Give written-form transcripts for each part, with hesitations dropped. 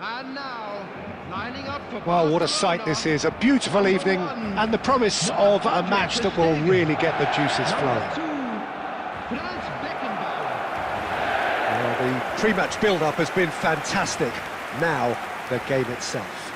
And now, lining up for Well, what a sight this is. A beautiful evening and the promise of a match that will really get the juices flowing. Well, the pre-match build-up has been fantastic. Now, the game itself.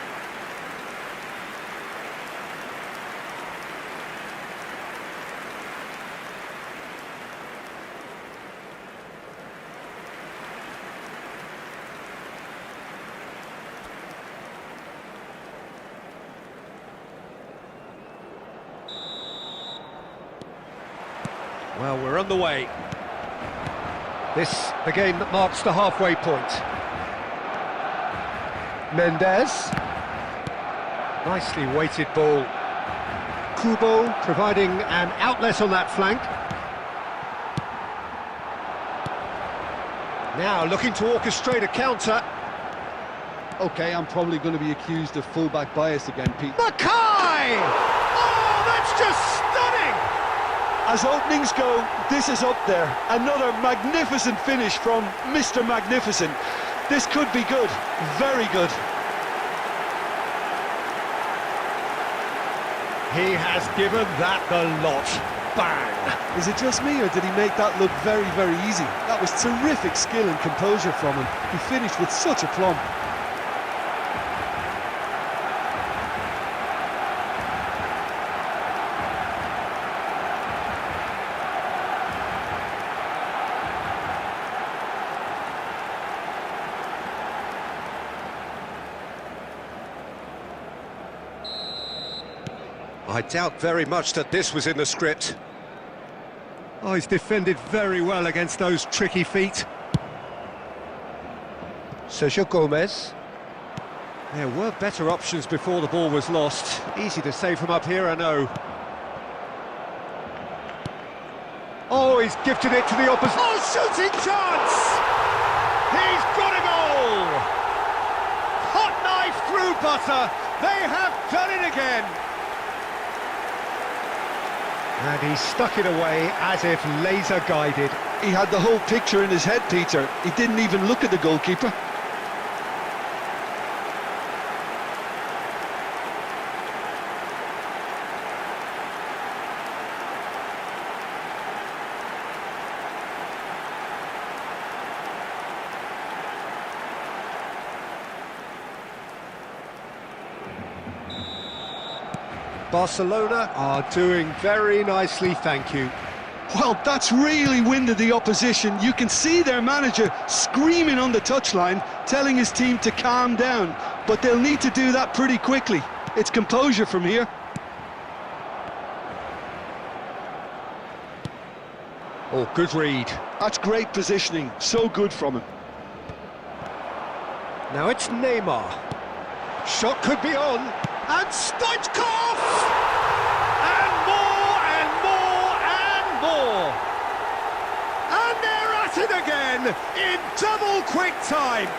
Well, we're on the way. This, the game that marks the halfway point. Mendes. Nicely weighted ball. Kubo providing an outlet on that flank. Now looking to orchestrate a counter. Okay, I'm probably going to be accused of fullback bias again, Pete. Mackay! Oh, that's just stunning! As openings go, this is up there. Another magnificent finish from Mr. Magnificent. This could be good, very good. He has given that the lot. Bang! Is it just me, or did he make that look very, very easy? That was terrific skill and composure from him. He finished with such aplomb. I doubt very much that this was in the script. Oh, he's defended very well against those tricky feet. Sergio Gomez. There were better options before the ball was lost. Easy to save from up here, I know. Oh, he's gifted it to the opposite. Oh, shooting chance! He's got a goal! Hot knife through butter. They have done it again. And he stuck it away as if laser-guided. He had the whole picture in his head, Peter. He didn't even look at the goalkeeper. Barcelona are doing very nicely, thank you. Well, that's really winded the opposition. You can see their manager screaming on the touchline, telling his team to calm down. But they'll need to do that pretty quickly. It's composure from here. Oh, good read. That's great positioning. So good from him. Now it's Neymar. Shot could be on. And Stoichkov! And more, and more, and more! And they're at it again, in double quick time!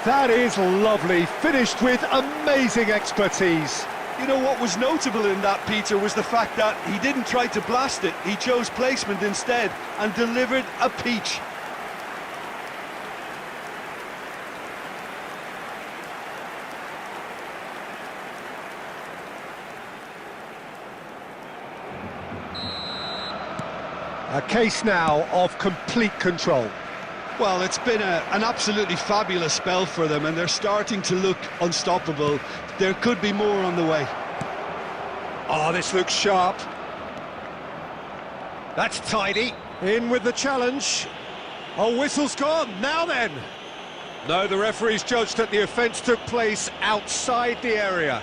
That is lovely, finished with amazing expertise. You know what was notable in that, Peter, was the fact that he didn't try to blast it. He chose placement instead and delivered a peach. A case now of complete control. Well, it's been an absolutely fabulous spell for them, and they're starting to look unstoppable. There could be more on the way. Oh, this looks sharp. That's tidy. In with the challenge. Oh, whistle's gone. Now then. No, the referee's judged that the offence took place outside the area.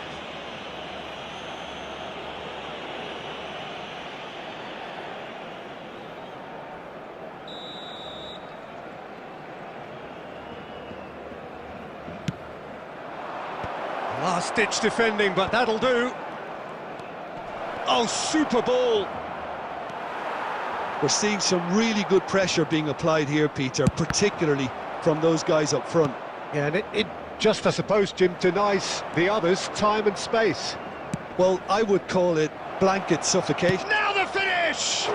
Last-ditch defending, but that'll do. Oh, super ball. We're seeing some really good pressure being applied here, Peter, particularly from those guys up front. Yeah, and it just, I suppose, Jim, denies the others time and space. Well, I would call it blanket suffocation. Now the finish!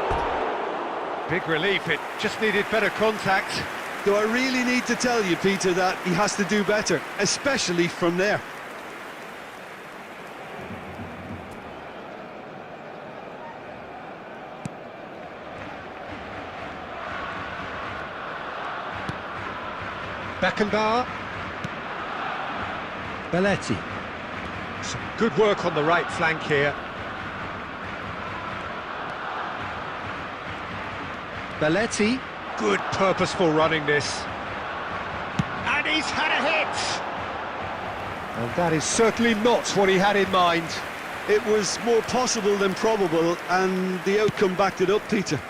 Big relief, it just needed better contact. Do I really need to tell you, Peter, that he has to do better, especially from there? Beckenbauer. Belletti. Some good work on the right flank here. Belletti. Good purposeful running this. And he's had a hit! And that is certainly not what he had in mind. It was more possible than probable, and the outcome backed it up, Peter.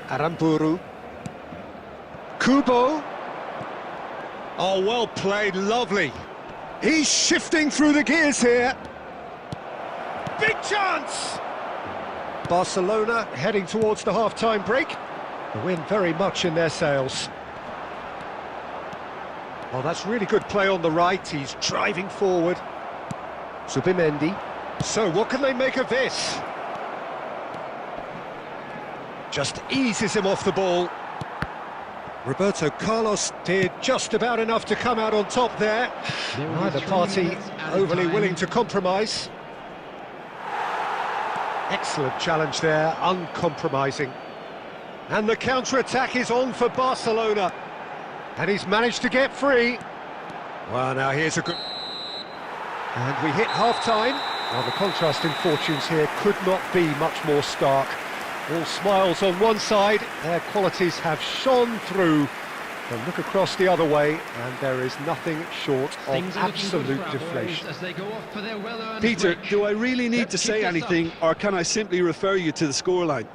Aramburu. Kubo. Oh, well played, lovely. He's shifting through the gears here. Big chance! Barcelona heading towards the half-time break. The wind very much in their sails. Well, that's really good play on the right. He's driving forward. Zubimendi. So, what can they make of this? Just eases him off the ball. Roberto Carlos did just about enough to come out on top there. Neither party overly willing to compromise. Excellent challenge there, uncompromising. And the counter-attack is on for Barcelona. And he's managed to get free. Well, now here's a good... And we hit half-time. Well, the contrast in fortunes here could not be much more stark. All smiles on one side, their qualities have shone through. And look across the other way, and there is nothing short of absolute deflation. Peter, do I really need to say anything, or can I simply refer you to the scoreline?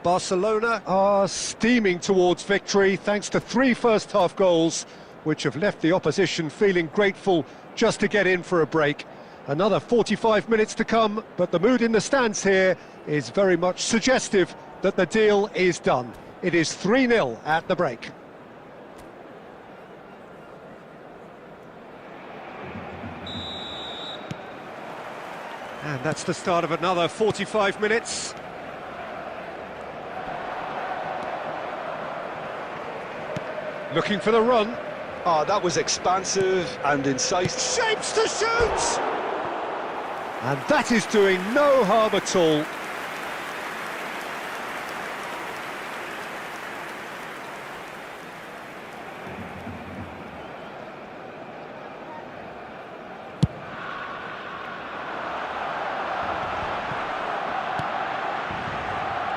Barcelona are steaming towards victory thanks to 3 first-half goals, which have left the opposition feeling grateful just to get in for a break. Another 45 minutes to come, but the mood in the stands here is very much suggestive that the deal is done. It is 3-0 at the break. And that's the start of another 45 minutes. Looking for the run. Oh, that was expansive and incisive. Shapes to shoot! And that is doing no harm at all.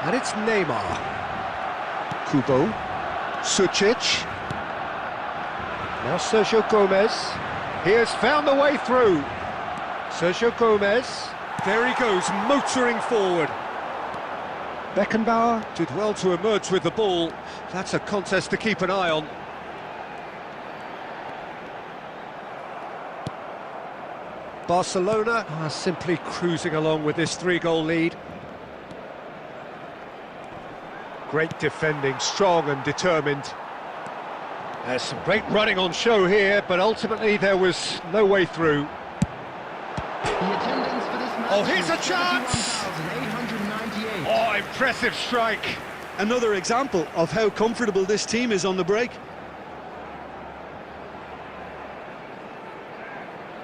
And it's Neymar. Kubo. Sucic. Now Sergio Gomez. He has found the way through. Sergio Gomez. There he goes, motoring forward. Beckenbauer did well to emerge with the ball. That's a contest to keep an eye on. Barcelona are simply cruising along with this 3-goal lead. Great defending, strong and determined. There's some great running on show here, but ultimately there was no way through. Oh, here's a chance! Oh, impressive strike. Another example of how comfortable this team is on the break.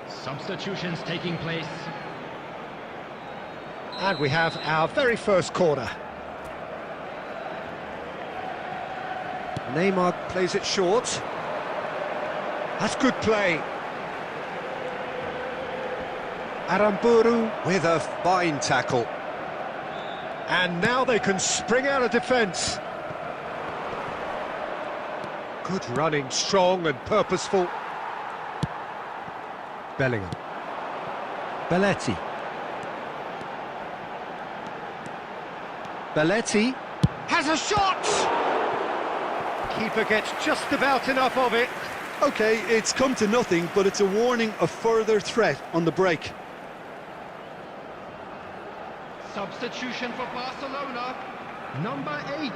Substitutions taking place. And we have our very first corner. Neymar plays it short. That's good play. Aramburu with a fine tackle. And now they can spring out of defence. Good running, strong and purposeful. Bellingham. Belletti. Belletti has a shot! Keeper gets just about enough of it. Okay, it's come to nothing, but it's a warning of further threat on the break. Substitution for Barcelona. Number 8.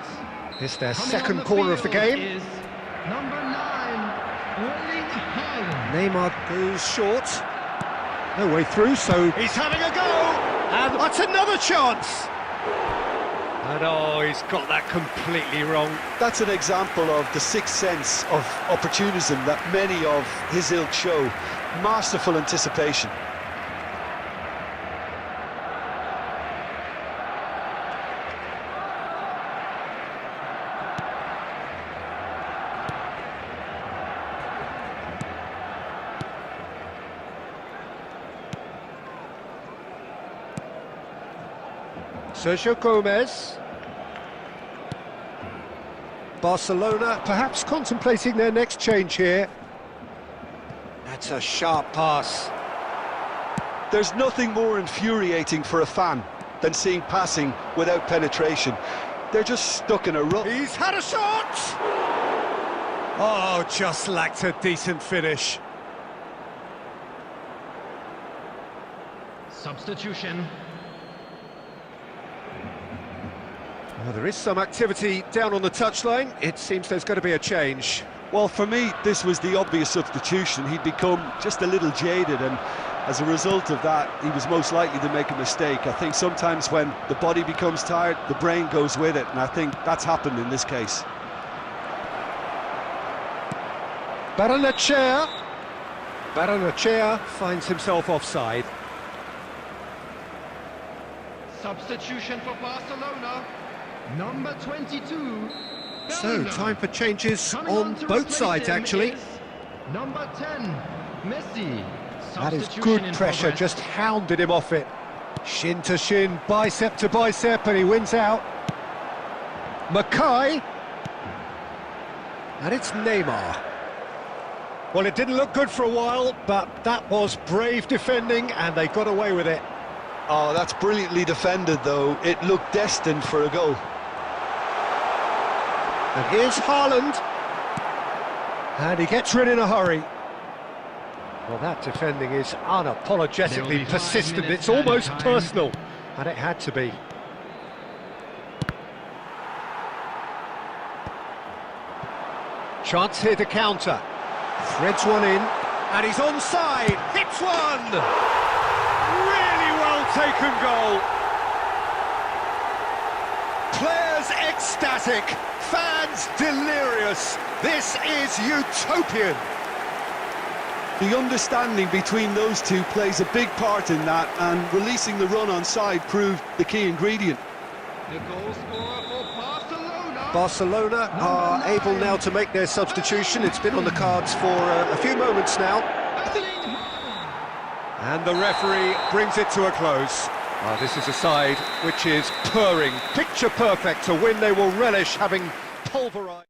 It's their Coming second on the corner of the field game. is number 9, Erling Haaland. Neymar goes short. No way through, so he's having a go! And that's another chance! And oh, he's got that completely wrong. That's an example of the sixth sense of opportunism that many of his ilk show. Masterful anticipation. Sergio Gomez. Barcelona perhaps contemplating their next change here. That's a sharp pass. There's nothing more infuriating for a fan than seeing passing without penetration. They're just stuck in a rut. He's had a shot! Oh, just lacked a decent finish. Substitution. Well, there is some activity down on the touchline. It seems there's going to be a change. Well, for me, this was the obvious substitution. He'd become just a little jaded, and as a result of that, he was most likely to make a mistake. I think sometimes when the body becomes tired, the brain goes with it, and I think that's happened in this case. Barrenechea finds himself offside. Substitution for Barcelona. Number 22. So, Bellingham. time for changes Coming on to both replace sides, him actually. is number 10, Messi. That is Substitution good in pressure, progress. just hounded him off it. Shin to shin, bicep to bicep, and he wins out. Mackay. And it's Neymar. Well, it didn't look good for a while, but that was brave defending, and they got away with it. Oh, that's brilliantly defended, though. It looked destined for a goal. And here's Haaland. And he gets rid in a hurry. Well, that defending is There'll be unapologetically 5 persistent. minutes It's almost added time. personal. And it had to be. Chance here to counter. Threads one in. And he's onside. Hits one! Really well taken goal. Players ecstatic. Fans delirious. This is utopian. The understanding between those two plays a big part in that, and releasing the run on side proved the key ingredient. The goal scorer for Barcelona. Barcelona are able now to make their substitution. It's been on the cards for a few moments now. Erling Haaland. And the referee brings it to a close. This is a side which is purring, picture perfect, a win they will relish, having pulverised.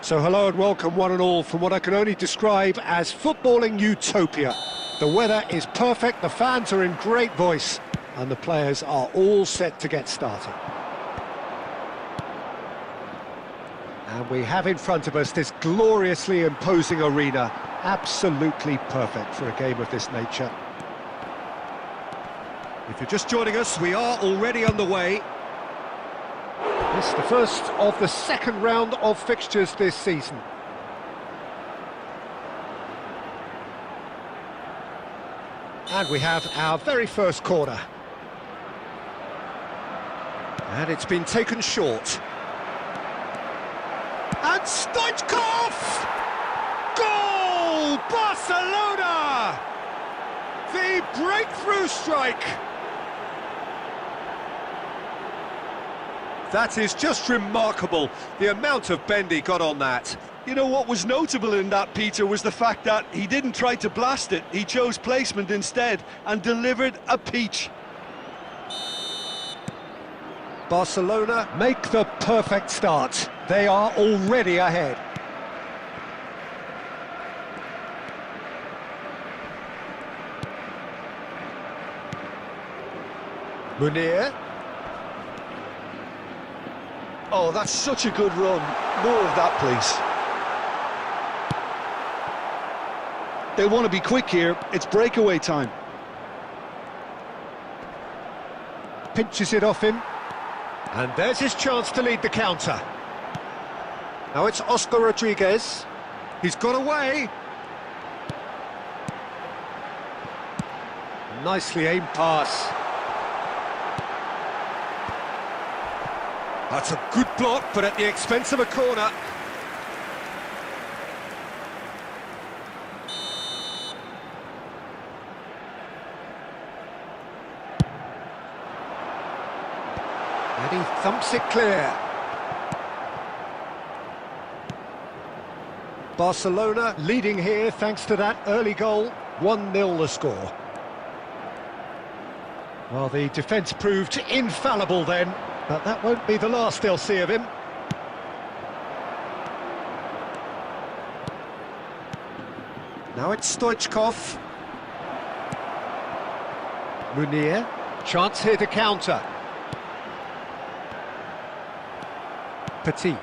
So hello and welcome one and all from what I can only describe as footballing utopia. The weather is perfect, the fans are in great voice, and the players are all set to get started. And we have in front of us this gloriously imposing arena, absolutely perfect for a game of this nature. If you're just joining us, we are already underway. This is the first of the second round of fixtures this season. And we have our very first corner. And it's been taken short. And Stoichkov! Goal! Barcelona! The breakthrough strike! That is just remarkable, the amount of bend he got on that. You know what was notable in that, Peter, was the fact that he didn't try to blast it. He chose placement instead and delivered a peach. Barcelona make the perfect start. They are already ahead. Munir. Oh, that's such a good run. More of that, please. They want to be quick here. It's breakaway time. Pinches it off him. And there's his chance to lead the counter. Now it's Oscar Rodriguez. He's got away. Nicely aimed pass. That's a good block, but at the expense of a corner. And he thumps it clear. Barcelona leading here thanks to that early goal. 1-0 the score. Well, the defence proved infallible then, but that won't be the last they'll see of him. Now it's Stoichkov. Munir. Chance here to counter. Petit.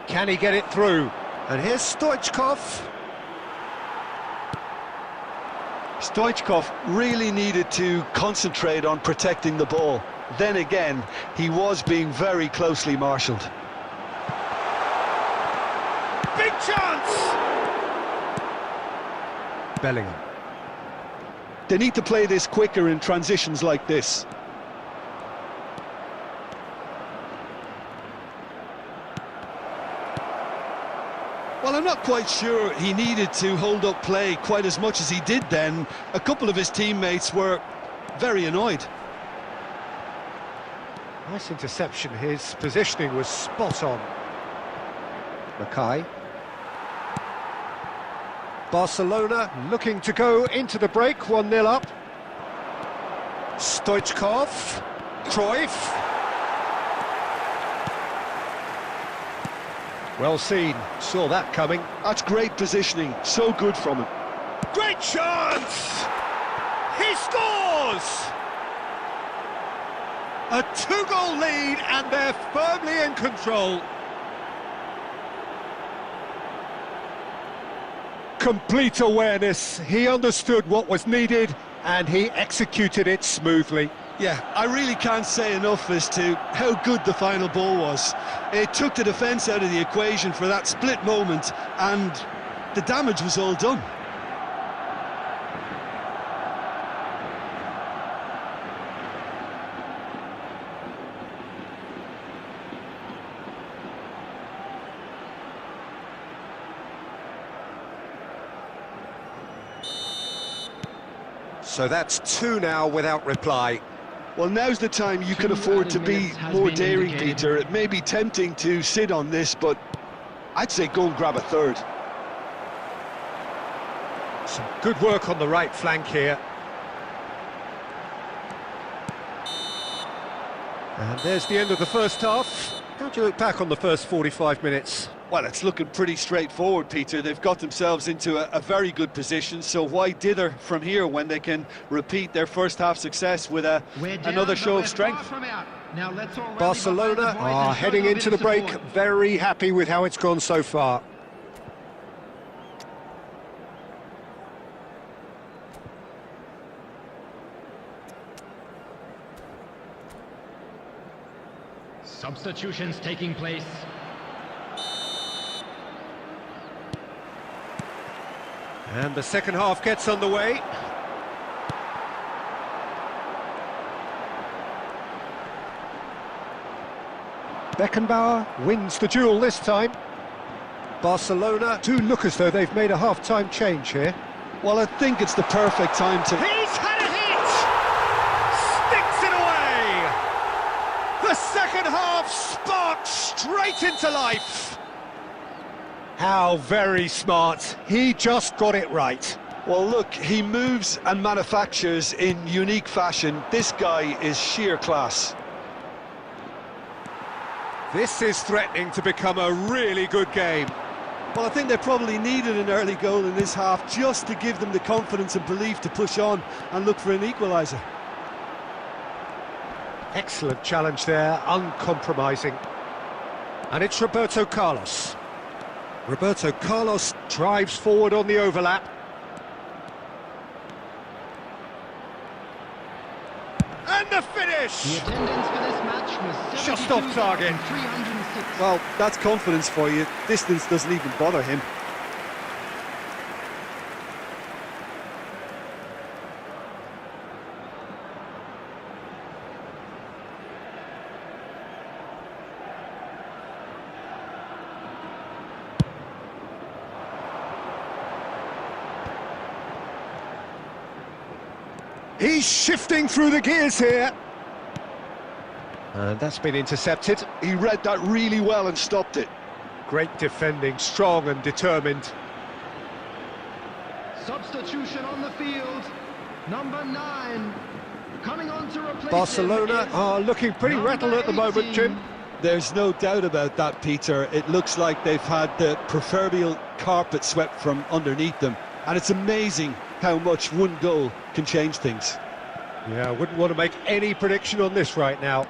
Can he get it through? And here's Stoichkov. Stoichkov really needed to concentrate on protecting the ball. Then again, he was being very closely marshalled. Big chance! Bellingham. They need to play this quicker in transitions like this. Well, I'm not quite sure he needed to hold up play quite as much as he did then. A couple of his teammates were very annoyed. Nice interception, his positioning was spot on. Mackay. Barcelona looking to go into the break, 1-0 up. Stoichkov. Cruyff. Well seen, saw that coming. That's great positioning, so good from him. Great chance! He scores! A 2-goal lead and they're firmly in control. Complete awareness, he understood what was needed and he executed it smoothly. Yeah, I really can't say enough as to how good the final ball was. It took the defence out of the equation for that split moment, and the damage was all done. So that's 2 now without reply. Well, now's the time you can afford to be more daring, Peter. It may be tempting to sit on this, but I'd say go and grab a third. Some good work on the right flank here. And there's the end of the first half. How do you look back on the first 45 minutes? Well, it's looking pretty straightforward, Peter. They've got themselves into a very good position, so why dither from here when they can repeat their first half success with another show of strength? Barcelona are heading into the break, very happy with how it's gone so far. Substitutions taking place. And the second half gets underway. Beckenbauer wins the duel this time. Barcelona do look as though they've made a half-time change here. Well, I think it's the perfect time to... He's had a hit! Sticks it away! The second half sparked straight into life. How very smart. He just got it right. Well, look, he moves and manufactures in unique fashion. This guy is sheer class. This is threatening to become a really good game. Well, I think they probably needed an early goal in this half just to give them the confidence and belief to push on and look for an equaliser. Excellent challenge there, uncompromising. And it's Roberto Carlos. Roberto Carlos drives forward on the overlap. And the finish! The attendance for this match was Just off target. 306. Well, that's confidence for you. Distance doesn't even bother him. He's shifting through the gears here. And that's been intercepted. He read that really well and stopped it. Great defending, strong and determined. Substitution on the field. Number 9. Coming on to replace Barcelona him is are looking pretty number rattled at the moment, 18. Jim. There's no doubt about that, Peter. It looks like they've had the proverbial carpet swept from underneath them. And it's amazing how much one goal can change things. Yeah, I wouldn't want to make any prediction on this right now.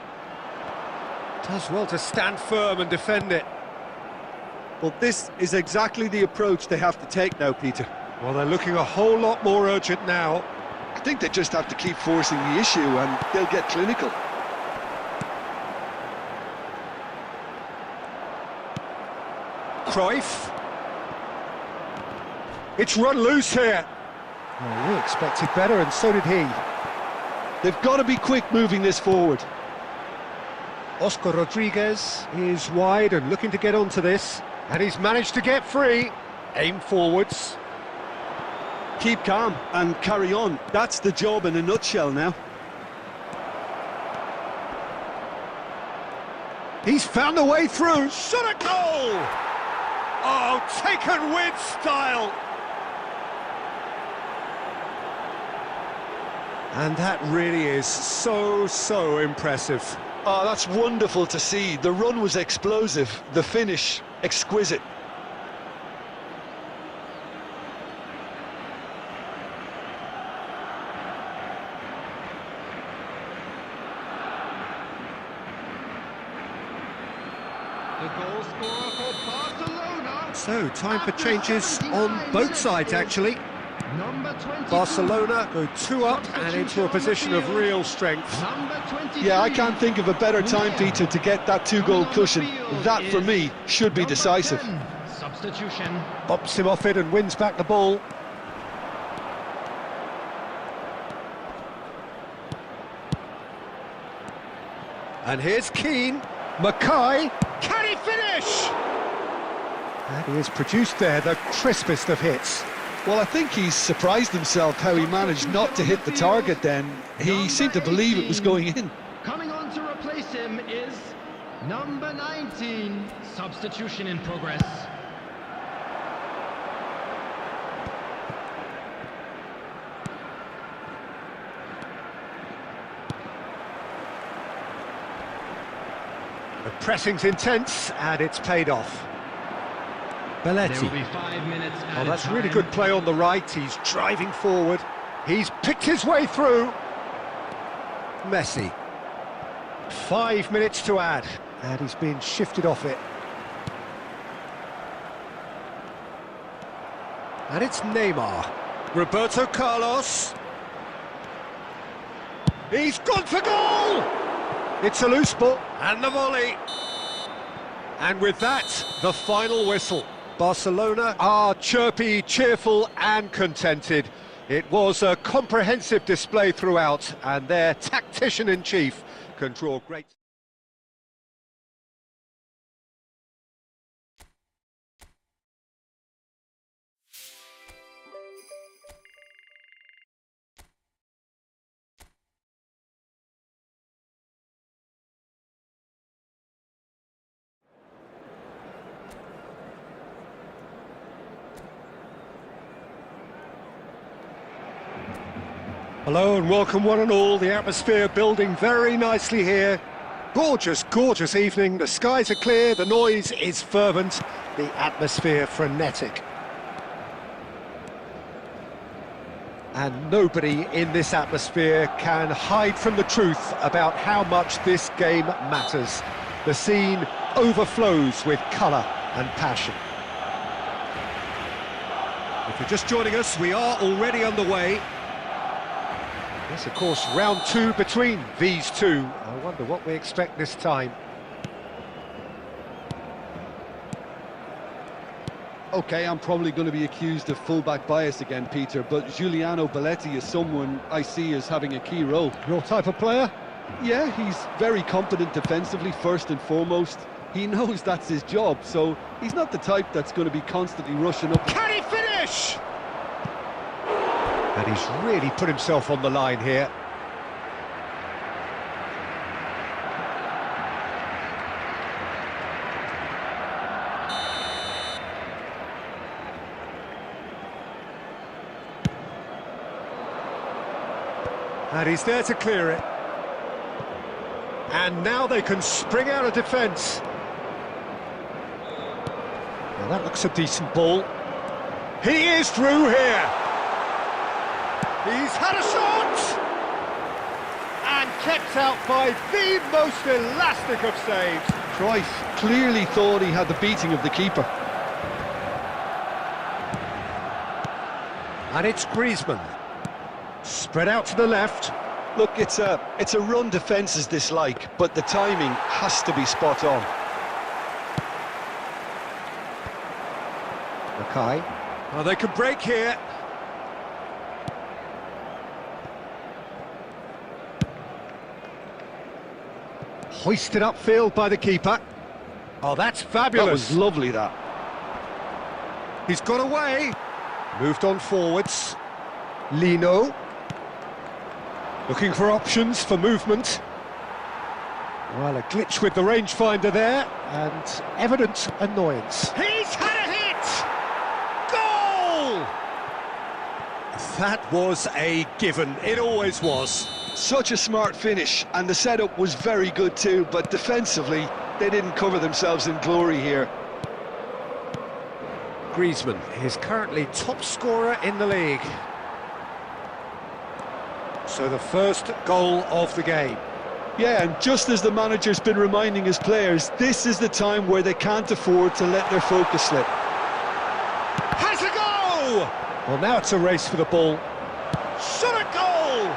Does well to stand firm and defend it. Well, this is exactly the approach they have to take now, Peter. Well, they're looking a whole lot more urgent now. I think they just have to keep forcing the issue and they'll get clinical. Cruyff. It's run loose here. Well, we expected better, and so did he. They've got to be quick moving this forward. Oscar Rodriguez is wide and looking to get onto this. And he's managed to get free. Aim forwards. Keep calm and carry on. That's the job in a nutshell now. He's found a way through. Shot at goal! Oh, taken with style. And that really is so impressive. Oh, that's wonderful to see. The run was explosive, the finish exquisite. the goal scorer for Barcelona. So, time for changes on both sides, actually. Number 22. Barcelona go 2 up and into a position of real strength. Number 23. Yeah, I can't think of a better time, Peter, to get that two-goal cushion. That, for me, should be Number decisive. 10. Substitution. Bops him off it and wins back the ball. And here's Keane. Mackay. Can he finish? And he has produced there the crispest of hits. Well, I think he's surprised himself how he managed not to hit the target then. He seemed to believe it was going in. Coming on to replace him is number 19. Substitution in progress. The pressing's intense and it's paid off. There will Belletti. be 5 minutes Oh, added that's time. really good play on the right. He's driving forward. He's picked his way through. Messi. 5 minutes to add. And he's been shifted off it. And it's Neymar. Roberto Carlos. He's gone for goal! It's a loose ball. And the volley. And with that, the final whistle. Barcelona are chirpy, cheerful and contented. It was a comprehensive display throughout, and their tactician-in-chief can draw great... Hello and welcome one and all. The atmosphere building very nicely here. Gorgeous, gorgeous evening. The skies are clear, the noise is fervent, the atmosphere frenetic. And nobody in this atmosphere can hide from the truth about how much this game matters. The scene overflows with colour and passion. If you're just joining us, we are already underway. Yes, of course, round two between these two. I wonder what we expect this time. Okay, I'm probably going to be accused of fullback bias again, Peter, but Giuliano Belletti is someone I see as having a key role. Your type of player? Yeah, he's very competent defensively, first and foremost. He knows that's his job, so he's not the type that's going to be constantly rushing up. Can he finish? And he's really put himself on the line here. And he's there to clear it. And now they can spring out of defence. Well, that looks a decent ball. He is through here. He's had a shot! And kept out by the most elastic of saves. Cruyff clearly thought he had the beating of the keeper. And it's Griezmann. Spread out to the left. Look, it's a run defence is dislike, but the timing has to be spot on. Mackay. Oh, they can break here. Hoisted upfield by the keeper. Oh, that's fabulous. That was lovely, that. He's got away. Moved on forwards. Lino. Looking for options for movement. Well, a glitch with the rangefinder there, and evident annoyance. He's had a hit! Goal! That was a given. It always was. Such a smart finish, and the setup was very good too, but defensively, they didn't cover themselves in glory here. Griezmann is currently top scorer in the league. So the first goal of the game. Yeah, and just as the manager's been reminding his players, this is the time where they can't afford to let their focus slip. Has a go! Well, now it's a race for the ball. Shot a goal!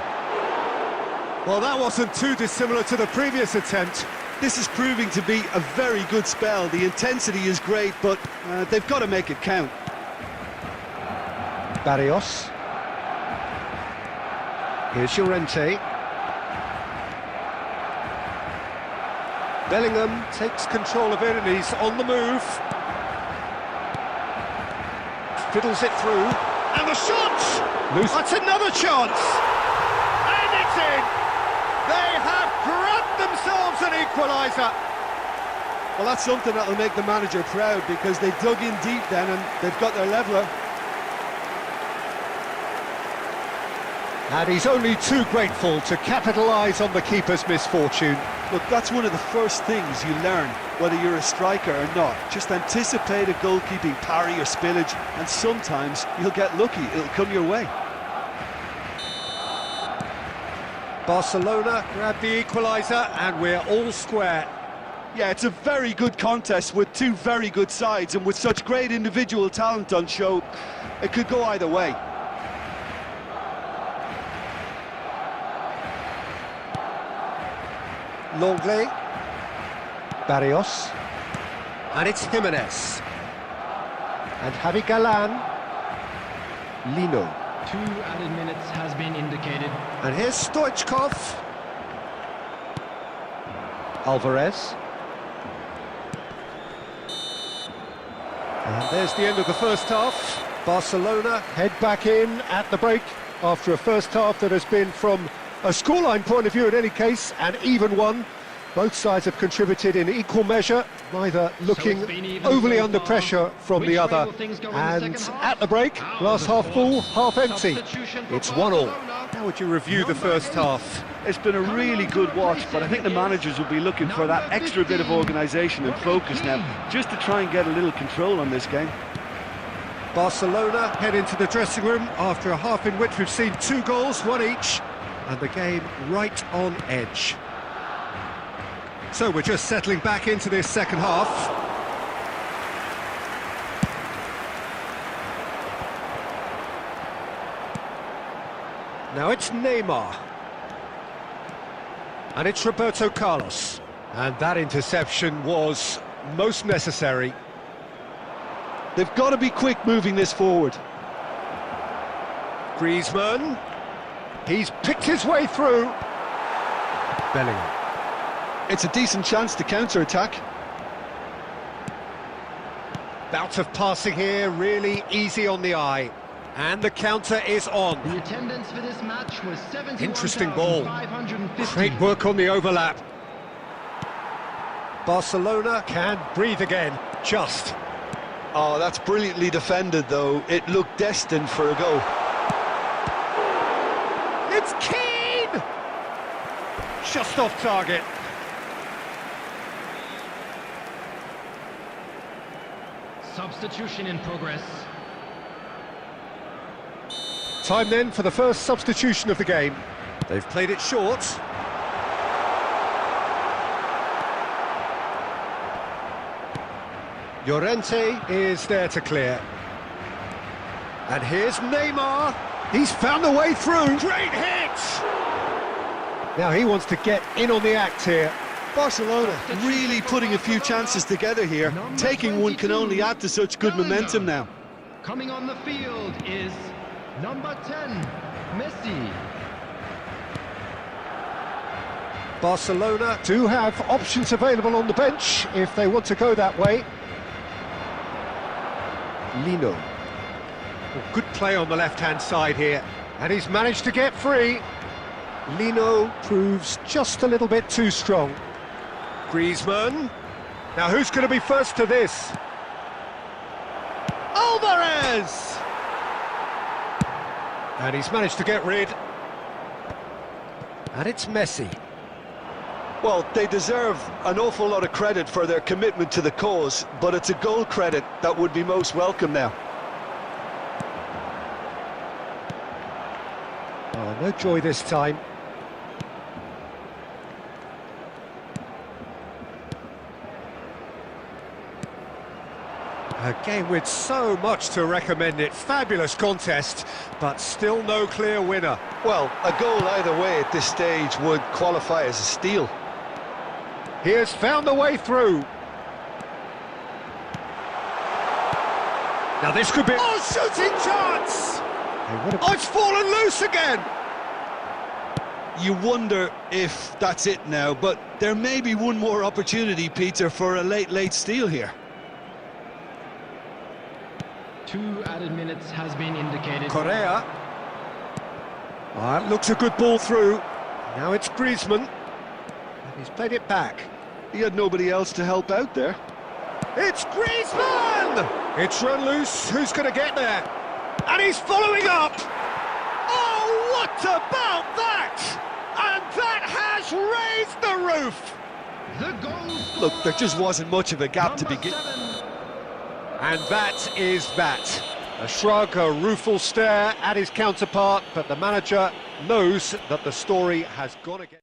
Well, that wasn't too dissimilar to the previous attempt. This is proving to be a very good spell. The intensity is great, but they've got to make it count. Barrios. Here's Llorente. Bellingham takes control of it and he's on the move. Fiddles it through. And the shot! Loose. That's another chance! And it's in! They have grabbed themselves an equaliser! Well, that's something that'll make the manager proud, because they dug in deep then and they've got their leveller. And he's only too grateful to capitalise on the keeper's misfortune. Look, that's one of the first things you learn, whether you're a striker or not. Just anticipate a goalkeeping parry or spillage, and sometimes you'll get lucky, it'll come your way. Barcelona grab the equaliser and we're all square. Yeah, it's a very good contest with two very good sides, and with such great individual talent on show, it could go either way. Longley. Barrios. And it's Jimenez. And Javi Galan. Lino. 2 added minutes has been indicated. And here's Stoichkov. Alvarez. And there's the end of the first half. Barcelona head back in at the break after a first half that has been, from a scoreline point of view in any case, an even one. Both sides have contributed in equal measure, neither looking overly under pressure from the other. And at the break, glass half full, half empty. It's 1-1. How would you review the first half? It's been a really good watch, but I think the managers will be looking for that extra bit of organisation and focus now, just to try and get a little control on this game. Barcelona head into the dressing room after a half in which we've seen 2 goals, 1 each, and the game right on edge. So we're just settling back into this second half. Now it's Neymar. And it's Roberto Carlos. And that interception was most necessary. They've got to be quick moving this forward. Griezmann. He's picked his way through. Bellingham. It's a decent chance to counter-attack. Bout of passing here, really easy on the eye. And the counter is on. The attendance for this match was 71,550. Interesting ball. Great work on the overlap. Barcelona can breathe again, just. Oh, that's brilliantly defended, though. It looked destined for a goal. It's Keane! Just off target. Substitution in progress. Time then for the first substitution of the game. They've played it short. Llorente is there to clear. And here's Neymar. He's found the way through. Great hit! Now he wants to get in on the act here. Barcelona really putting a few chances together here. Taking one can only add to such good momentum now. Coming on the field is number 10, Messi. Barcelona do have options available on the bench if they want to go that way. Lino. Oh, good play on the left-hand side here. And he's managed to get free. Lino proves just a little bit too strong. Griezmann. Now who's going to be first to this? Alvarez! And he's managed to get rid. And it's Messi. Well, they deserve an awful lot of credit for their commitment to the cause, but it's a goal credit that would be most welcome now. Oh, no joy this time. A game with so much to recommend it. Fabulous contest, but still no clear winner. Well, a goal either way at this stage would qualify as a steal. He has found the way through. Now this could be... Oh, shooting chance! Oh, it's fallen loose again! You wonder if that's it now, but there may be one more opportunity, Peter, for a late steal here. 2 added minutes has been indicated. Correa. Oh, that looks a good ball through. Now it's Griezmann. And he's played it back. He had nobody else to help out there. It's Griezmann! It's run loose. Who's going to get there? And he's following up! Oh, what about that? And that has raised the roof! The goal. Look, there just wasn't much of a gap to begin. And that is that. A shrug, a rueful stare at his counterpart, but the manager knows that the story has gone again.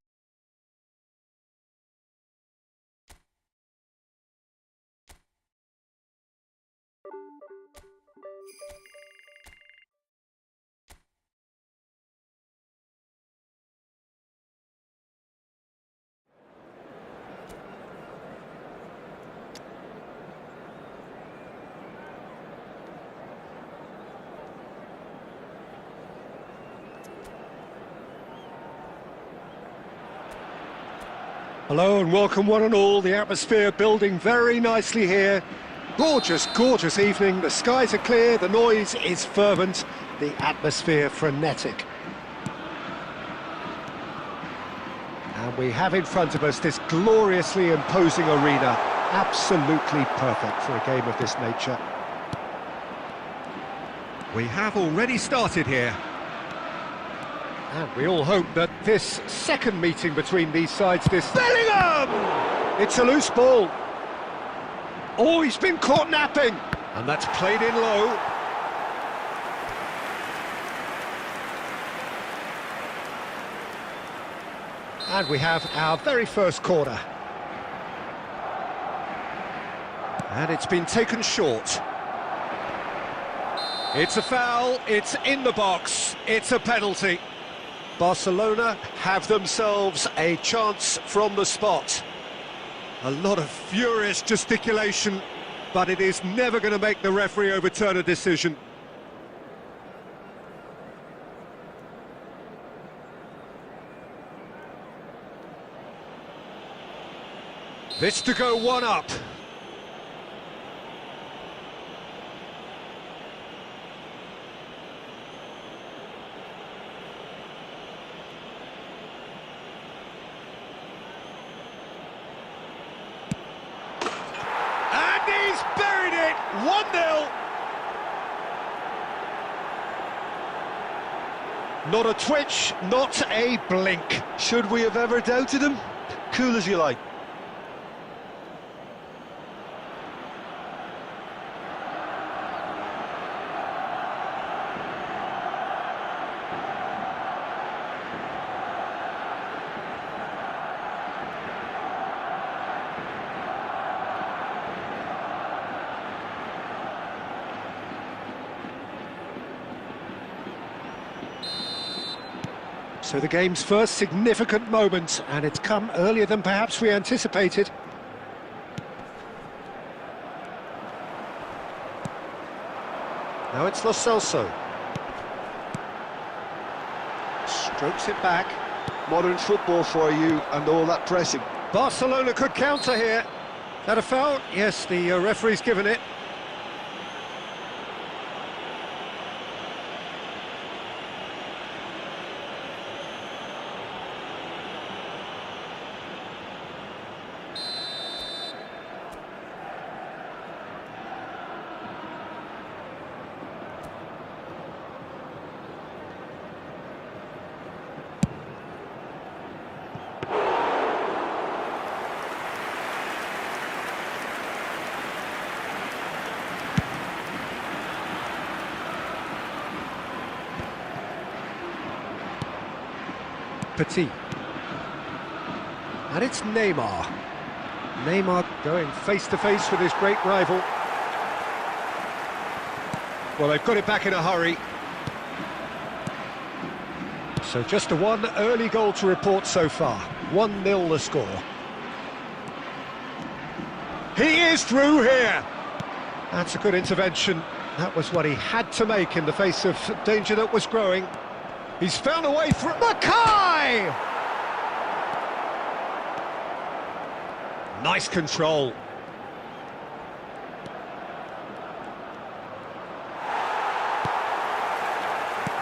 Hello and welcome one and all. The atmosphere building very nicely here. Gorgeous, gorgeous evening. The skies are clear, the noise is fervent, the atmosphere frenetic. And we have in front of us this gloriously imposing arena. Absolutely perfect for a game of this nature. We have already started here. And we all hope that this second meeting between these sides, this... Bellingham! It's a loose ball. Oh, he's been caught napping. And that's played in low. And we have our very first corner. And it's been taken short. It's a foul, it's in the box, it's a penalty. Barcelona have themselves a chance from the spot. A lot of furious gesticulation, but it is never going to make the referee overturn a decision. This to go one up. And he's buried it, 1-0. Not a twitch, not a blink. Should we have ever doubted him? Cool as you like. So the game's first significant moment, and it's come earlier than perhaps we anticipated. Now it's Lo Celso. Strokes it back. Modern football for you and all that pressing. Barcelona could counter here. Is that a foul? Yes, the referee's given it. Petit. And it's Neymar. Neymar going face-to-face with his great rival. Well, they've got it back in a hurry. So just a one early goal to report so far. 1-0 the score. He is through here. That's a good intervention. That was what he had to make in the face of danger that was growing. He's found a way through. Mackay! Nice control.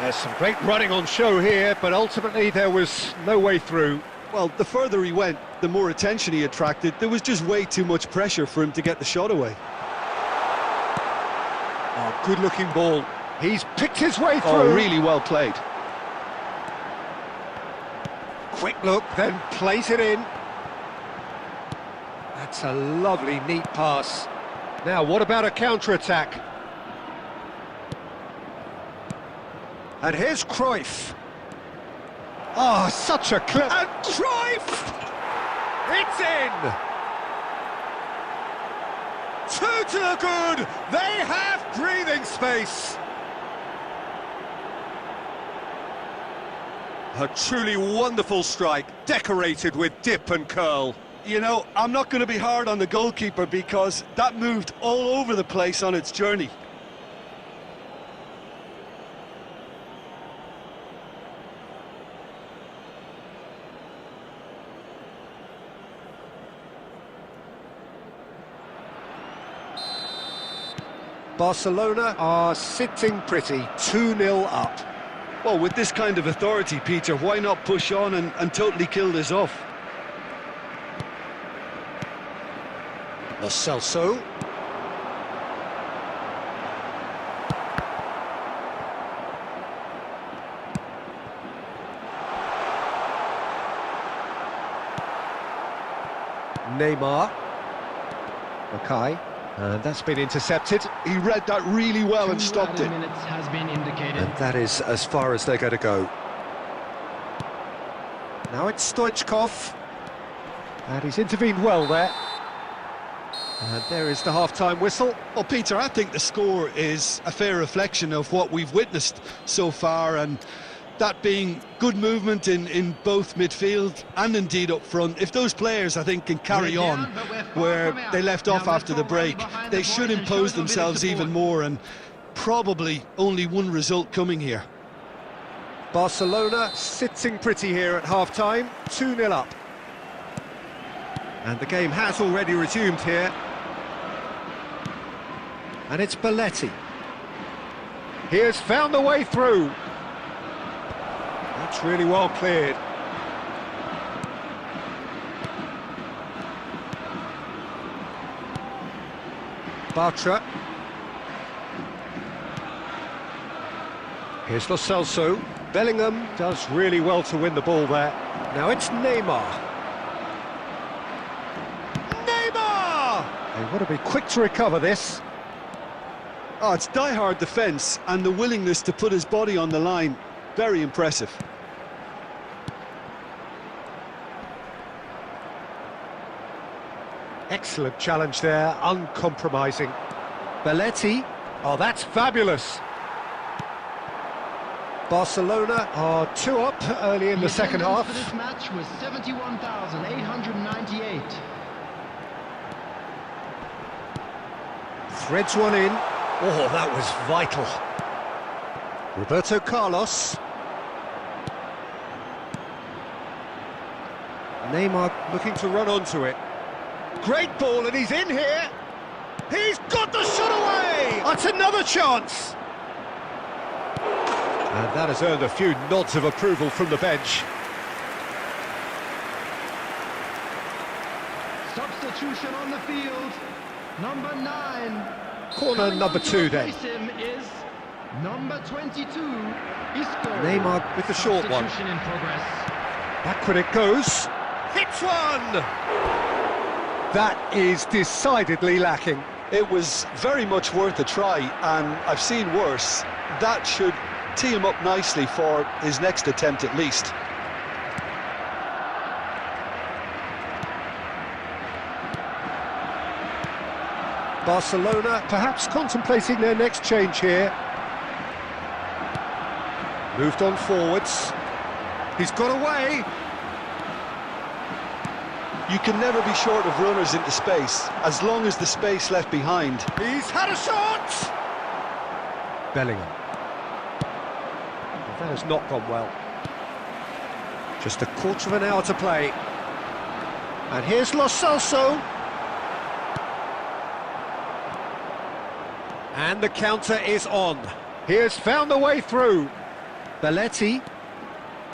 There's some great running on show here, but ultimately there was no way through. Well, the further he went, the more attention he attracted. There was just way too much pressure for him to get the shot away. Oh, good-looking ball. He's picked his way through. Oh, really well played. Quick look, then plays it in. That's a lovely, neat pass. Now, what about a counter-attack? And here's Cruyff. Oh, such a clip. And Cruyff! It's in! 2 to the good! They have breathing space! A truly wonderful strike, decorated with dip and curl. You know, I'm not going to be hard on the goalkeeper because that moved all over the place on its journey. Barcelona are sitting pretty, 2-0 up. Well, with this kind of authority, Peter, why not push on and totally kill this off? Lo Celso. Neymar. Mackay. And that's been intercepted. He read that really well and stopped it. Minutes has been indicated. And that is as far as they're going to go. Now it's Stoichkov. And he's intervened well there. And there is the half-time whistle. Well, Peter, I think the score is a fair reflection of what we've witnessed so far, and that being good movement in both midfield and indeed up front. If those players, I think, can carry on where they left off after the break, they should impose themselves even more, and probably only one result coming here. Barcelona sitting pretty here at half-time, 2-0 up. And the game has already resumed here. And it's Belletti. He has found the way through. That's really well cleared. Bartra. Here's Lo Celso. Bellingham does really well to win the ball there. Now it's Neymar. They want to be quick to recover this. Oh, it's die-hard defence and the willingness to put his body on the line. Very impressive. Excellent challenge there, uncompromising. Belletti, oh, that's fabulous. Barcelona are 2 up early in the second half. For this match was 71,898. Threads one in. Oh, that was vital. Roberto Carlos. Neymar looking to run onto it. Great ball, and he's in here. He's got the shot away! That's another chance! And that has earned a few nods of approval from the bench. Substitution on the field. Number 9. Corner number 2 then. Him is number 22. Isco. Neymar with the short one. Substitution in progress. Backward it goes. Hits one! That is decidedly lacking. It was very much worth a try, and I've seen worse. That should tee him up nicely for his next attempt at least. Barcelona perhaps contemplating their next change here. Moved on forwards. He's got away. You can never be short of runners into space, as long as the space left behind. He's had a shot! Bellingham. That has not gone well. Just a quarter of an hour to play. And here's Lo Celso. And the counter is on. He has found the way through. Belletti.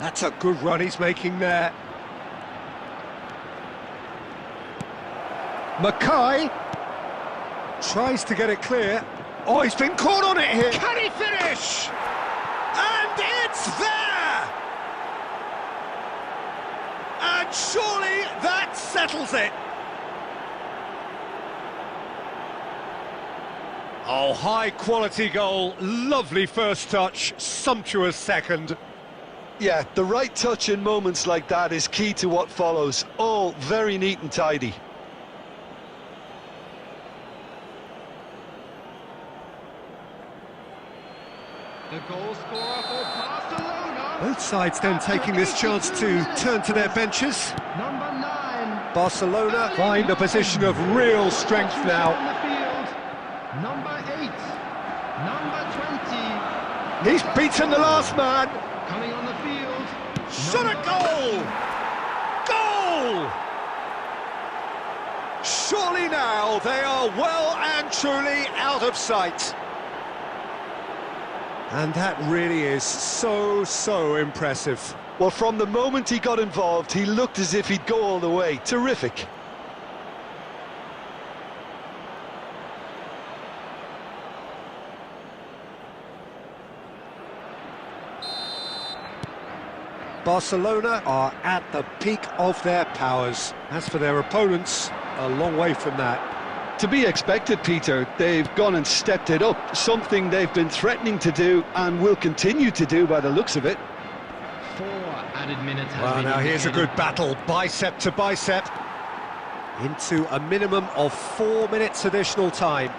That's a good run he's making there. Mackay tries to get it clear. Oh, he's been caught on it here. Can he finish? And it's there! And surely that settles it. Oh, high-quality goal, lovely first touch, sumptuous second. Yeah, the right touch in moments like that is key to what follows. All very neat and tidy. The goal scorer for Barcelona. Both sides then taking this chance to turn to their benches. Number 9. Barcelona find a position of real strength now. On the field. Number 8. Number 20. He's beaten the last man. Coming on the field. Shot a goal! Goal! Surely now they are well and truly out of sight. And that really is so impressive. Well, from the moment he got involved, he looked as if he'd go all the way. Terrific. Barcelona are at the peak of their powers. As for their opponents, a long way from that. To be expected, Peter. They've gone and stepped it up, something they've been threatening to do and will continue to do by the looks of it. 4 added minutes has Well, been now here's a indicated. good battle, bicep to bicep, into a minimum of 4 minutes additional time.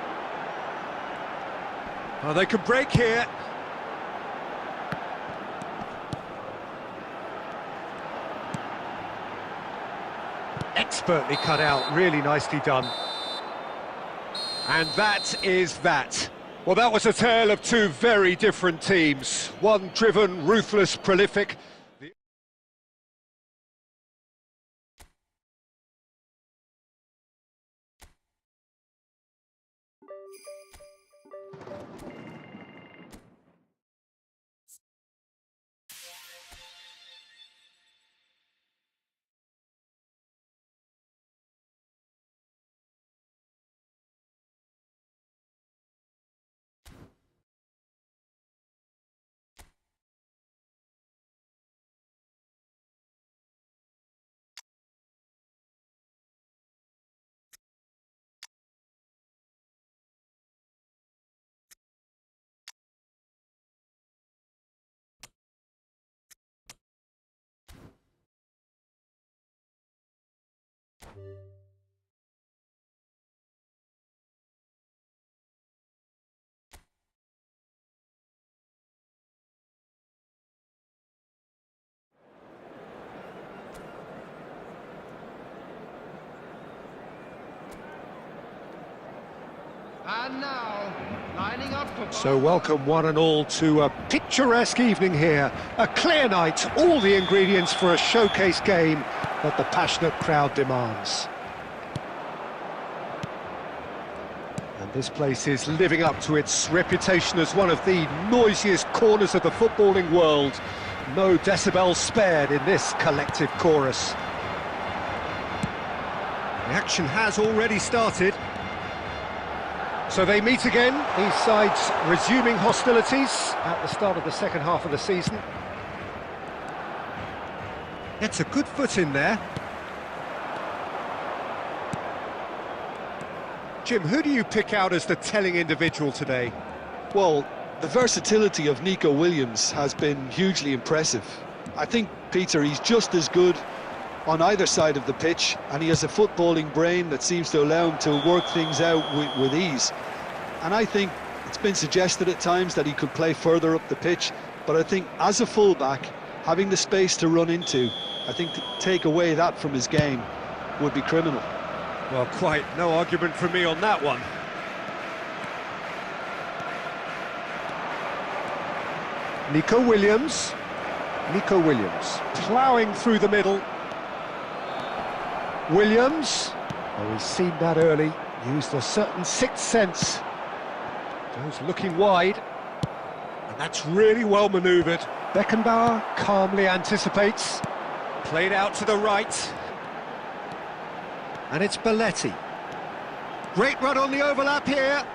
Oh, they could break here. Expertly cut out, really nicely done. And that is that. Well, that was a tale of two very different teams. One driven, ruthless, prolific. And now, lining up for... So welcome one and all to a picturesque evening here. A clear night, all the ingredients for a showcase game that the passionate crowd demands. And this place is living up to its reputation as one of the noisiest corners of the footballing world. No decibels spared in this collective chorus. The action has already started. So they meet again, these sides resuming hostilities at the start of the second half of the season. It's a good foot in there. Jim, who do you pick out as the telling individual today? Well, the versatility of Nico Williams has been hugely impressive. I think, Peter, he's just as good on either side of the pitch, and he has a footballing brain that seems to allow him to work things out with ease. And I think it's been suggested at times that he could play further up the pitch, but I think as a fullback, having the space to run into, I think to take away that from his game would be criminal. Well, quite no argument from me on that one. Nico Williams, ploughing through the middle. Williams, oh, he's seen that early, used a certain sixth sense. Goes looking wide, and that's really well manoeuvred. Beckenbauer calmly anticipates, played out to the right, and it's Belletti. Great run on the overlap here.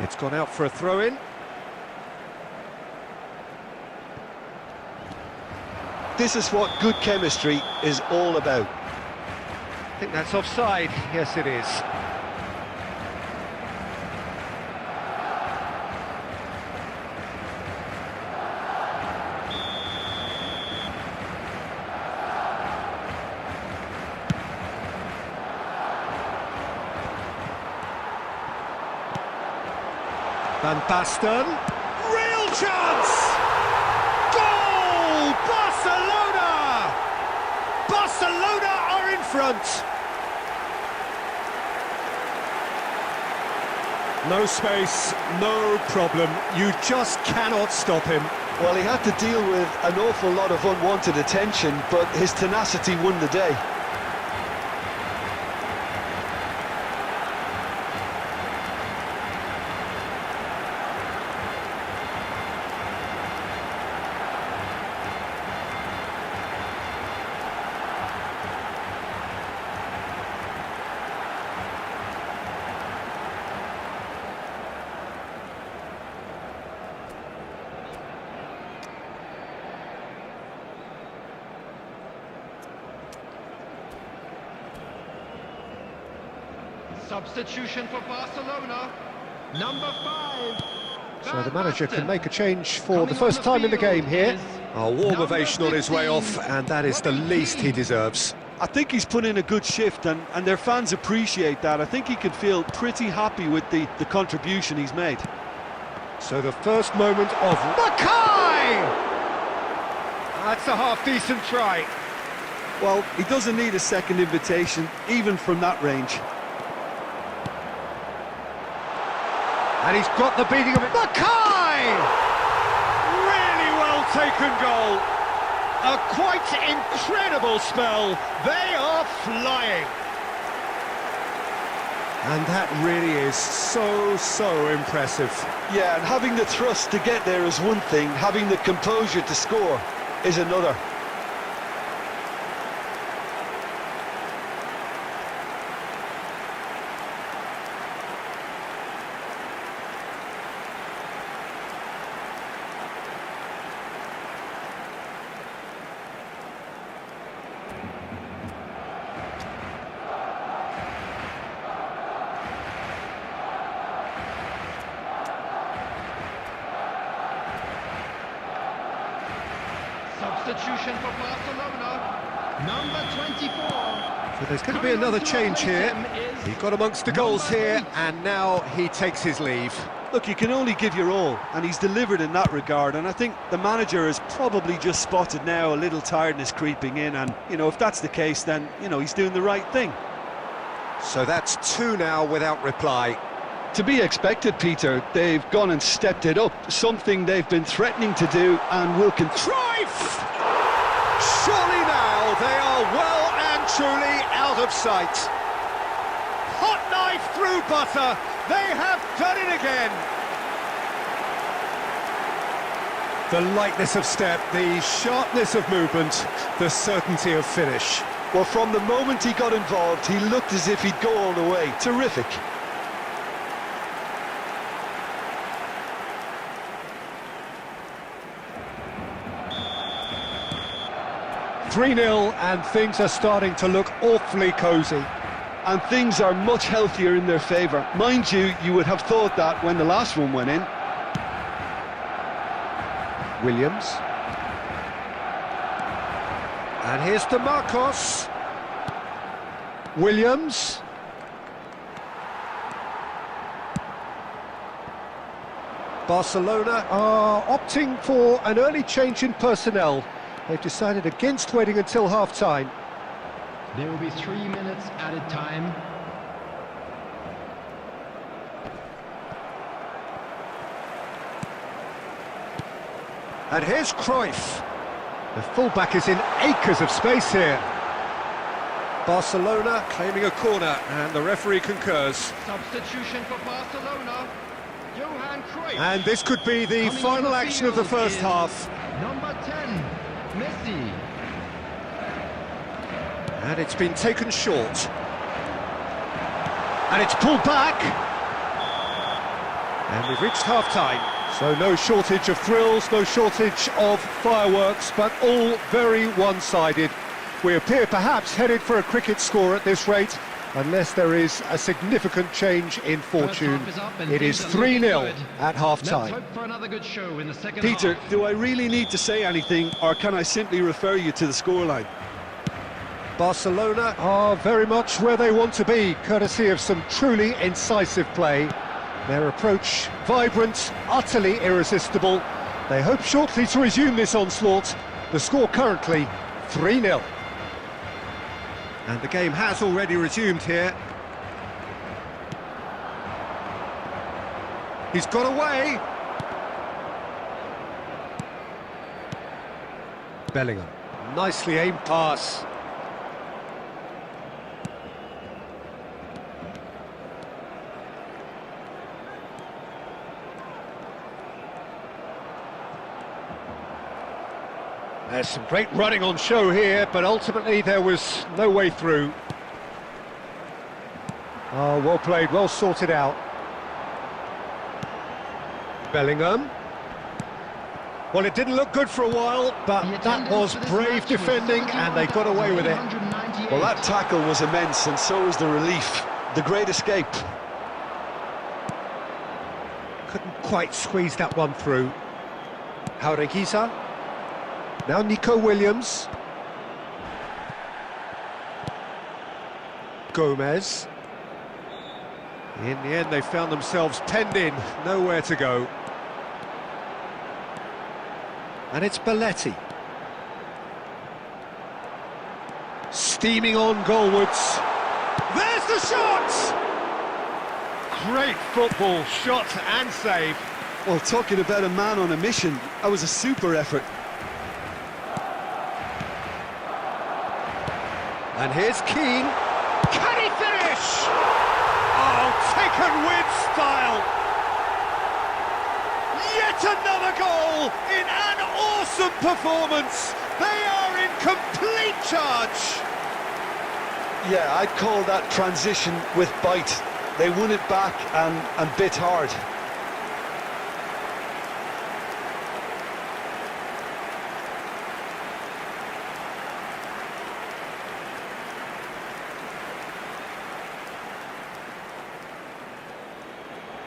It's gone out for a throw-in. This is what good chemistry is all about. I think that's offside. Yes, it is. Van Basten. Real chance! Goal! Barcelona! Barcelona are in front. No space, no problem. You just cannot stop him. Well, he had to deal with an awful lot of unwanted attention, but his tenacity won the day. Substitution for Barcelona. Number 5. So the manager can make a change for the first time in the game here. A warm ovation on his way off, and that is the least he deserves. I think he's put in a good shift, and their fans appreciate that. I think he can feel pretty happy with the contribution he's made. So the first moment of Mackay! That's a half-decent try. Well, he doesn't need a second invitation, even from that range. And he's got the beating of it. Mackay! Really well taken goal. A quite incredible spell. They are flying. And that really is so impressive. Yeah, and having the thrust to get there is one thing, having the composure to score is another. Substitution for Barcelona. Number 24. So there's going to be another change here. He got amongst the goals here, and now he takes his leave. Look, you can only give your all, and he's delivered in that regard, and I think the manager has probably just spotted now a little tiredness creeping in, and, you know, if that's the case, then, you know, he's doing the right thing. So that's 2 now without reply. To be expected, Peter. They've gone and stepped it up, something they've been threatening to do and will continue. Cruyff! Surely now they are well and truly out of sight. Hot knife through butter. They have done it again. The lightness of step, the sharpness of movement, the certainty of finish. Well, from the moment he got involved, he looked as if he'd go all the way. Terrific. "3-0, and things are starting to look awfully cosy. And things are much healthier in their favour. Mind you, you would have thought that when the last one went in. Williams. And here's to Marcos. Williams. Barcelona are opting for an early change in personnel. They've decided against waiting until half-time. There will be 3 minutes added time. And here's Cruyff. The fullback is in acres of space here. Barcelona claiming a corner, and the referee concurs. Substitution for Barcelona. Johan Cruyff. And this could be the Coming final on the action of the field first is half. Number 10, Messi. And it's been taken short. And it's pulled back. And we've reached half-time. So no shortage of thrills, no shortage of fireworks, but all very one-sided. We appear perhaps headed for a cricket score at this rate, unless there is a significant change in fortune. It is 3-0 at half-time. Let's hope for another good show in the second Peter, half. do I really need to say anything, or can I simply refer you to the scoreline? Barcelona are very much where they want to be, courtesy of some truly incisive play. Their approach vibrant, utterly irresistible. They hope shortly to resume this onslaught. The score currently 3-0. And the game has already resumed here. He's got away. Bellingham, nicely aimed pass. There's some great running on show here, but ultimately there was no way through. Oh, well played, well sorted out. Bellingham. Well, it didn't look good for a while, but that was brave defending, and they got away with it. Well, that tackle was immense, and so was the relief. the great escape. Couldn't quite squeeze that one through. Jaureguiza. Now Nico Williams. Gomez. In the end, they found themselves penned in, nowhere to go. And it's Belletti. Steaming on goalwards. There's the shot! Great football, shot and save. Well, talking about a man on a mission, that was a super effort. And here's Keane. Can he finish? Oh, taken with style. Yet another goal in an awesome performance. They are in complete charge. Yeah, I'd call that transition with bite. They won it back and bit hard.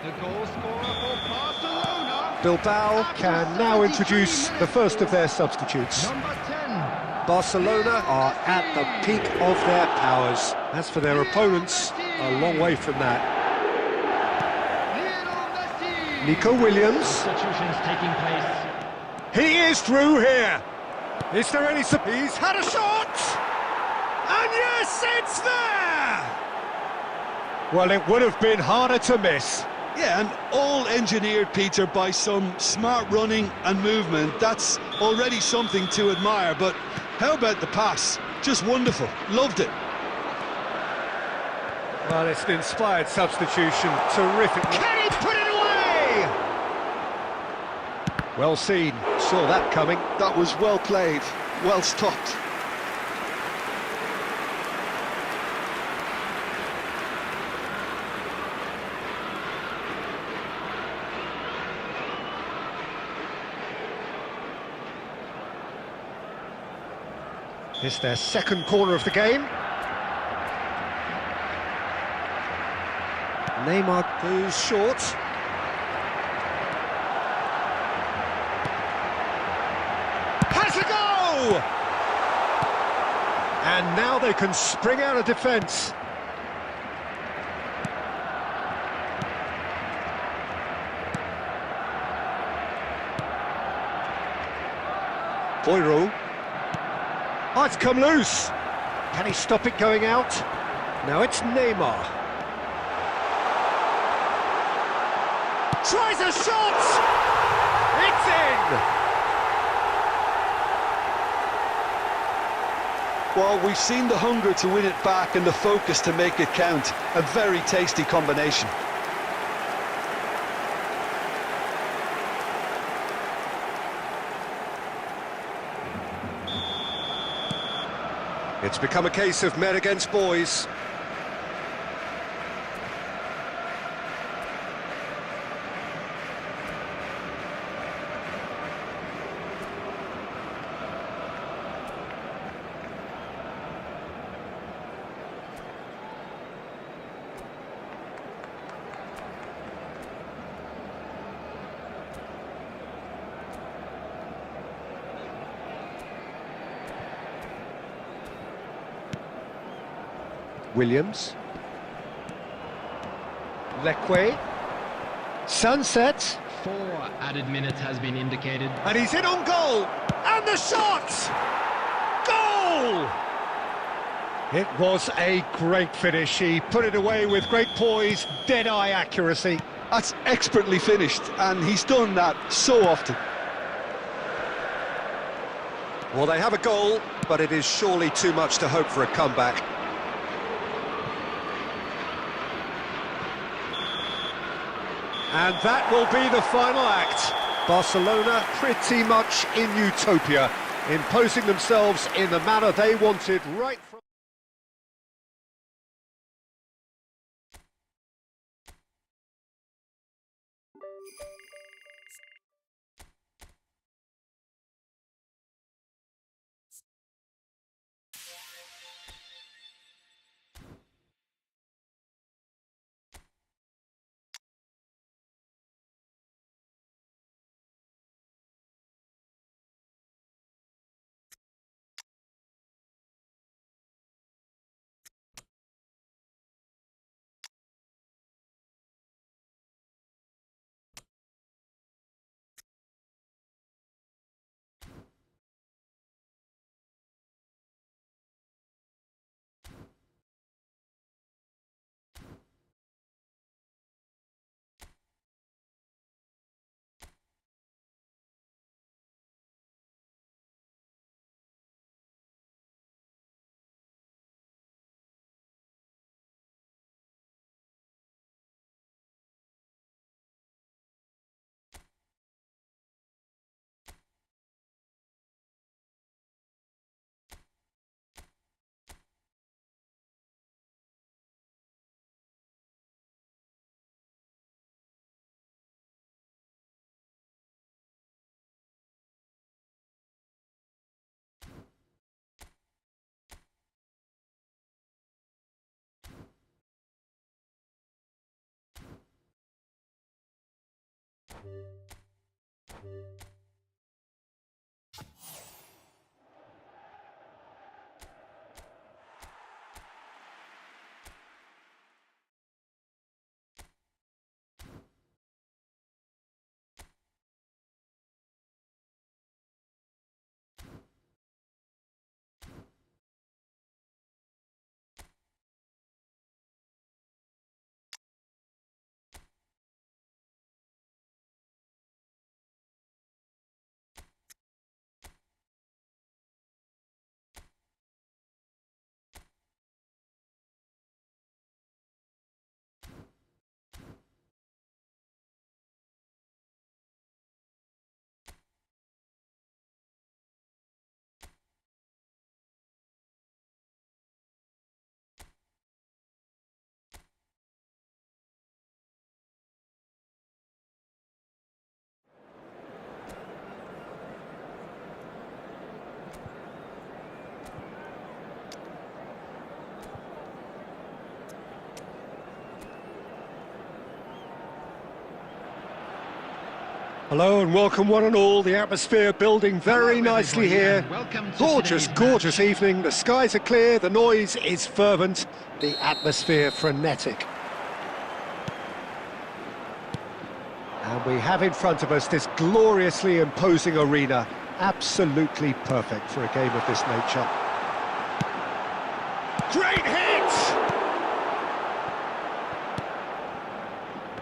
The goal scorer for Barcelona. Bilbao can now introduce the first of their substitutes. Number 10. Barcelona are at the peak of their powers. As for their opponents, a long way from that. Lionel Messi. Nico Williams. Substitutions taking place. He is through here. Is there any... He's had a shot! And yes, it's there! Well, it would have been harder to miss. Yeah, and all engineered, Peter, by some smart running and movement. That's already something to admire, but how about the pass? Just wonderful. Loved it. Well, it's an inspired substitution. Terrific. Can he put it away? Well seen. Saw that coming. That was well played, well stopped. It's their second corner of the game. Neymar goes short. Has a go! And now they can spring out of defence. Boiro. Oh, it's come loose. Can he stop it going out? Now it's Neymar. Tries a shot! It's in! Well, we've seen the hunger to win it back and the focus to make it count. A very tasty combination. It's become a case of men against boys. Williams. Leque. Sunset. 4 added minutes has been indicated. And he's in on goal. And the shot! Goal! It was a great finish. He put it away with great poise, dead-eye accuracy. That's expertly finished, and he's done that so often. Well, they have a goal, but it is surely too much to hope for a comeback. And that will be the final act. Barcelona pretty much in utopia, imposing themselves in the manner they wanted right from... Hello and welcome one and all. The atmosphere building very nicely here. Gorgeous, gorgeous evening. The skies are clear, the noise is fervent, the atmosphere frenetic. And we have in front of us this gloriously imposing arena. Absolutely perfect for a game of this nature. Great hit!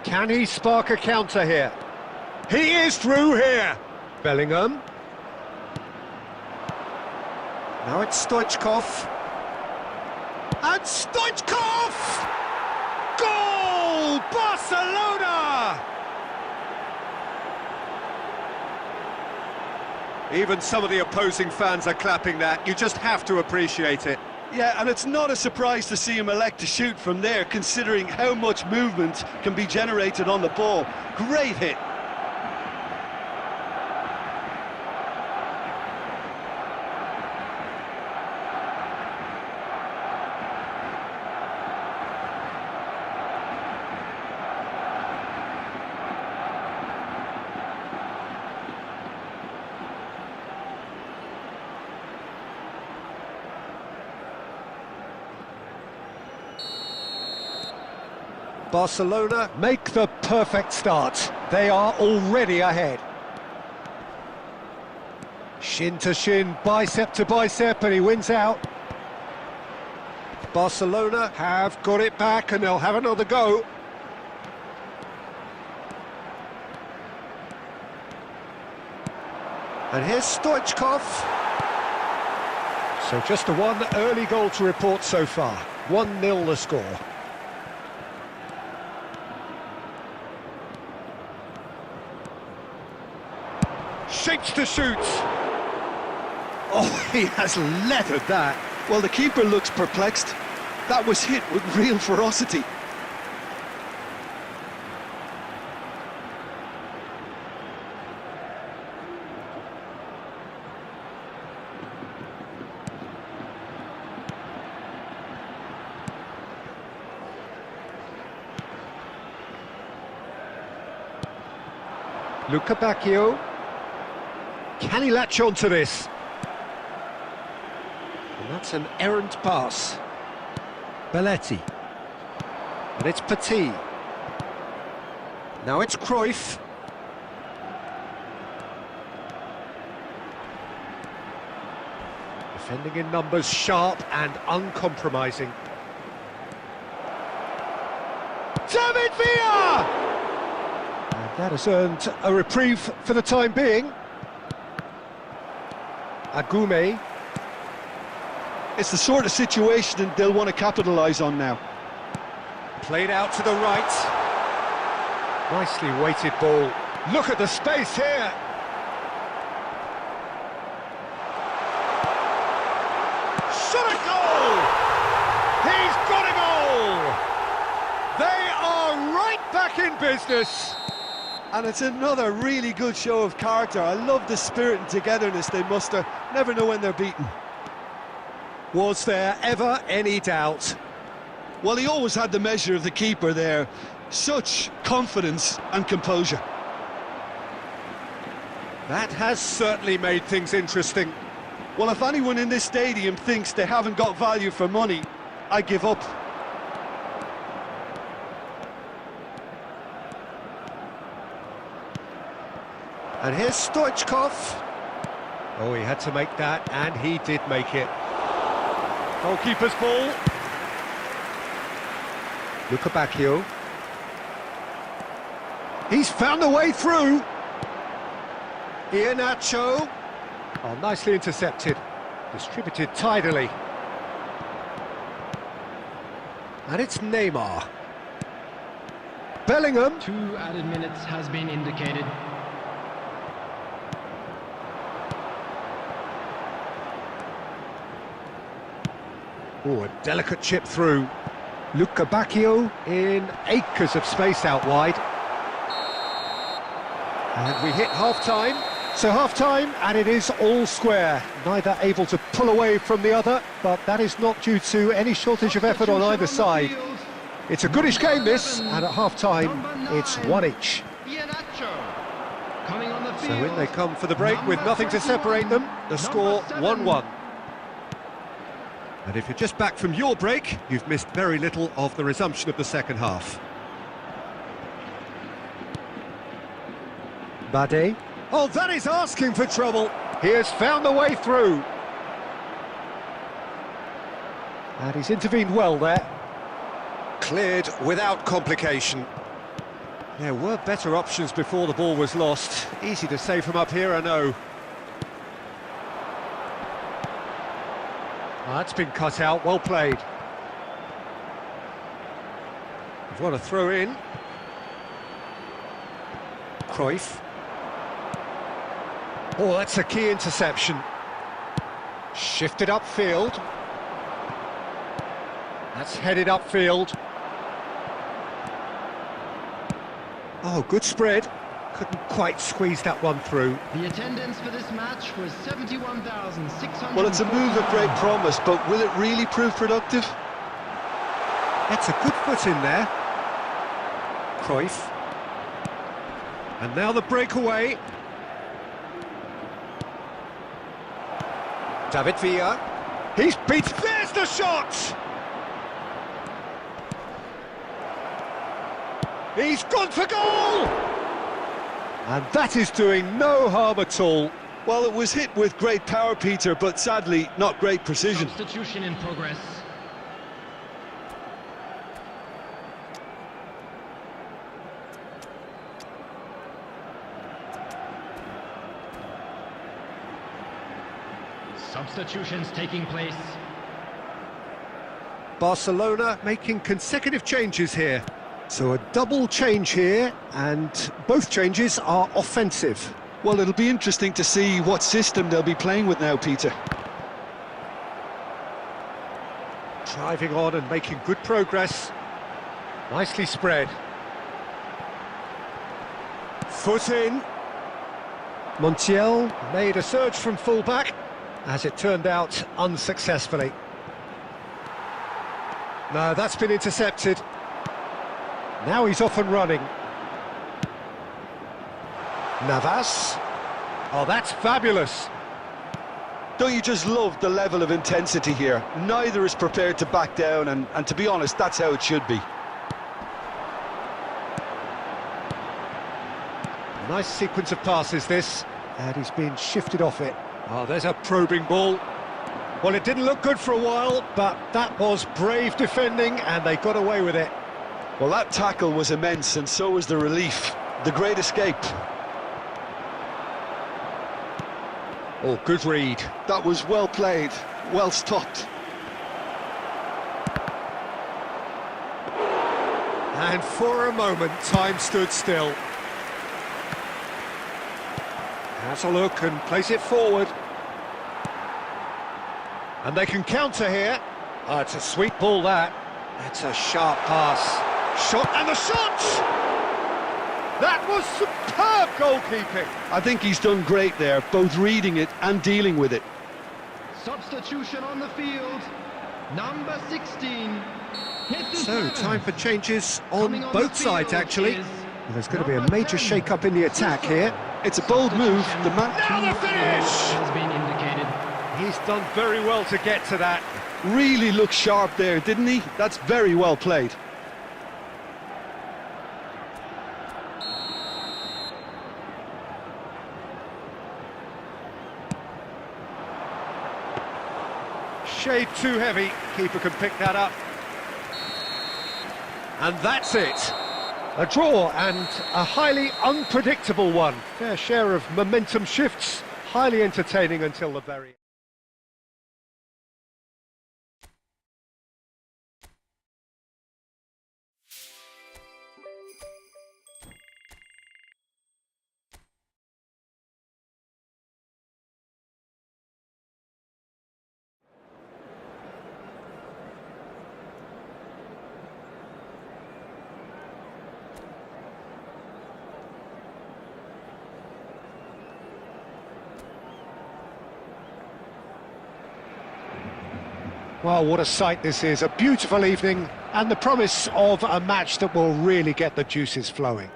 Can he spark a counter here? He is through here. Bellingham. Now it's Stoichkov. And Stoichkov! Goal! Barcelona! Even some of the opposing fans are clapping that. You just have to appreciate it. Yeah, and it's not a surprise to see him elect to shoot from there, considering how much movement can be generated on the ball. Great hit. Barcelona make the perfect start. They are already ahead. Shin to shin, bicep to bicep, and he wins out. Barcelona have got it back and they'll have another go. And here's Stoichkov. So just the one early goal to report so far. 1-0 the score. Shapes to shoot. Oh, he has leathered that. Well, the keeper looks perplexed. That was hit with real ferocity. Luca Bacchio. Can he latch on to this? And that's an errant pass. Belletti. And it's Petit. Now it's Cruyff. Defending in numbers, sharp and uncompromising. David Villa! And that has earned a reprieve for the time being. Agume. It's the sort of situation they'll want to capitalise on now. Played out to the right. Nicely weighted ball. Look at the space here. Shot a goal! He's got a goal! They are right back in business. And it's another really good show of character. I love the spirit and togetherness they muster. Never know when they're beaten. Was there ever any doubt? Well, he always had the measure of the keeper there. Such confidence and composure. That has certainly made things interesting. Well, if anyone in this stadium thinks they haven't got value for money, I give up. And here's Stoichkov. Oh, he had to make that, and he did make it. Goalkeeper's ball. Luca Bacchio. He's found a way through. Iheanacho. Oh, nicely intercepted. Distributed tidily. And it's Neymar. Bellingham. 2 added minutes has been indicated. Oh, a delicate chip through. Luca Bacchio in acres of space out wide. And we hit half-time. So half-time, and it is all square. Neither able to pull away from the other, but that is not due to any shortage of effort on either side. It's a goodish game, this, and at half-time, it's 1 each. Iheanacho coming on the field. So in they come for the break with nothing to separate them. The score 1-1. And if you're just back from your break, you've missed very little of the resumption of the second half. Bade. Oh, that is asking for trouble. He has found the way through. And he's intervened well there. Cleared without complication. There were better options before the ball was lost. Easy to say from up here, I know. Oh, that's been cut out, well played. We've got a throw in. Cruyff. Oh, that's a key interception. Shifted upfield. That's headed upfield. Oh, good spread. Couldn't quite squeeze that one through. The attendance for this match was 71,600. Well, it's a move of great promise, but will it really prove productive? That's a good foot in there. Cruyff. And now the breakaway. David Villa. He's beat. There's the shot! He's gone for goal! And that is doing no harm at all. Well, it was hit with great power, Peter, but sadly, not great precision. Substitution in progress. Substitutions taking place. Barcelona making consecutive changes here. So a double change here, and both changes are offensive. Well, it'll be interesting to see what system they'll be playing with now, Peter. Driving on and making good progress. Nicely spread. Foot in. Montiel made a surge from full-back, as it turned out unsuccessfully. No, that's been intercepted. Now he's off and running. Navas. Oh, that's fabulous. Don't you just love the level of intensity here? Neither is prepared to back down, and to be honest, that's how it should be. Nice sequence of passes, this. And he's been shifted off it. Oh, there's a probing ball. Well, it didn't look good for a while, but that was brave defending, and they got away with it. Well, that tackle was immense, and so was the relief. The great escape. Oh, good read. That was well played, well stopped. And for a moment, time stood still. Has a look and place it forward. And they can counter here. Oh, it's a sweet ball, that. That's a sharp pass. Shot, and the shot! That was superb goalkeeping. I think he's done great there, both reading it and dealing with it. Substitution on the field. Number 16. So, time for changes on both sides, actually. There's going to be a major shake-up in the attack here. It's a bold move. The man Now the finish! Has been indicated. He's done very well to get to that. really looked sharp there, didn't he? That's very well played. Shade too heavy, keeper can pick that up. And that's it. A draw and a highly unpredictable one. Fair share of momentum shifts, highly entertaining until the very end. Well, what a sight this is, a beautiful evening and the promise of a match that will really get the juices flowing.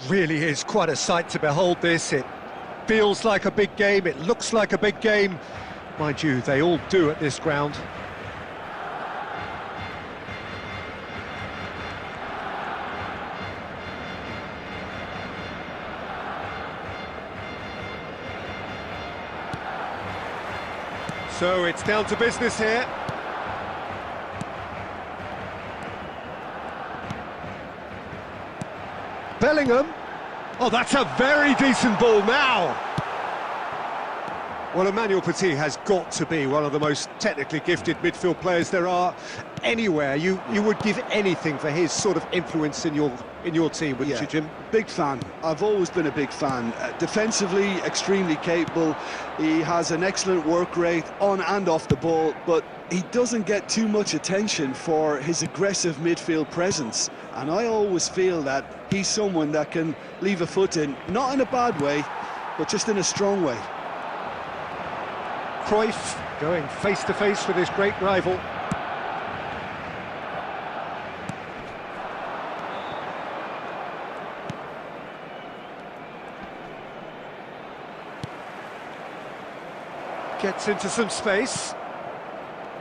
Really is quite a sight to behold this. It feels like a big game, it looks like a big game. Mind you, they all do at this ground. So it's down to business here. Bellingham. Oh, that's a very decent ball now. Well, Emmanuel Petit has got to be one of the most technically gifted midfield players there are anywhere. You would give anything for his sort of influence in your team, wouldn't you, Jim? Big fan. I've always been a big fan. Defensively, extremely capable. He has an excellent work rate on and off the ball, but he doesn't get too much attention for his aggressive midfield presence. And I always feel that he's someone that can leave a foot in, not in a bad way, but just in a strong way. Cruyff going face-to-face with his great rival. Gets into some space.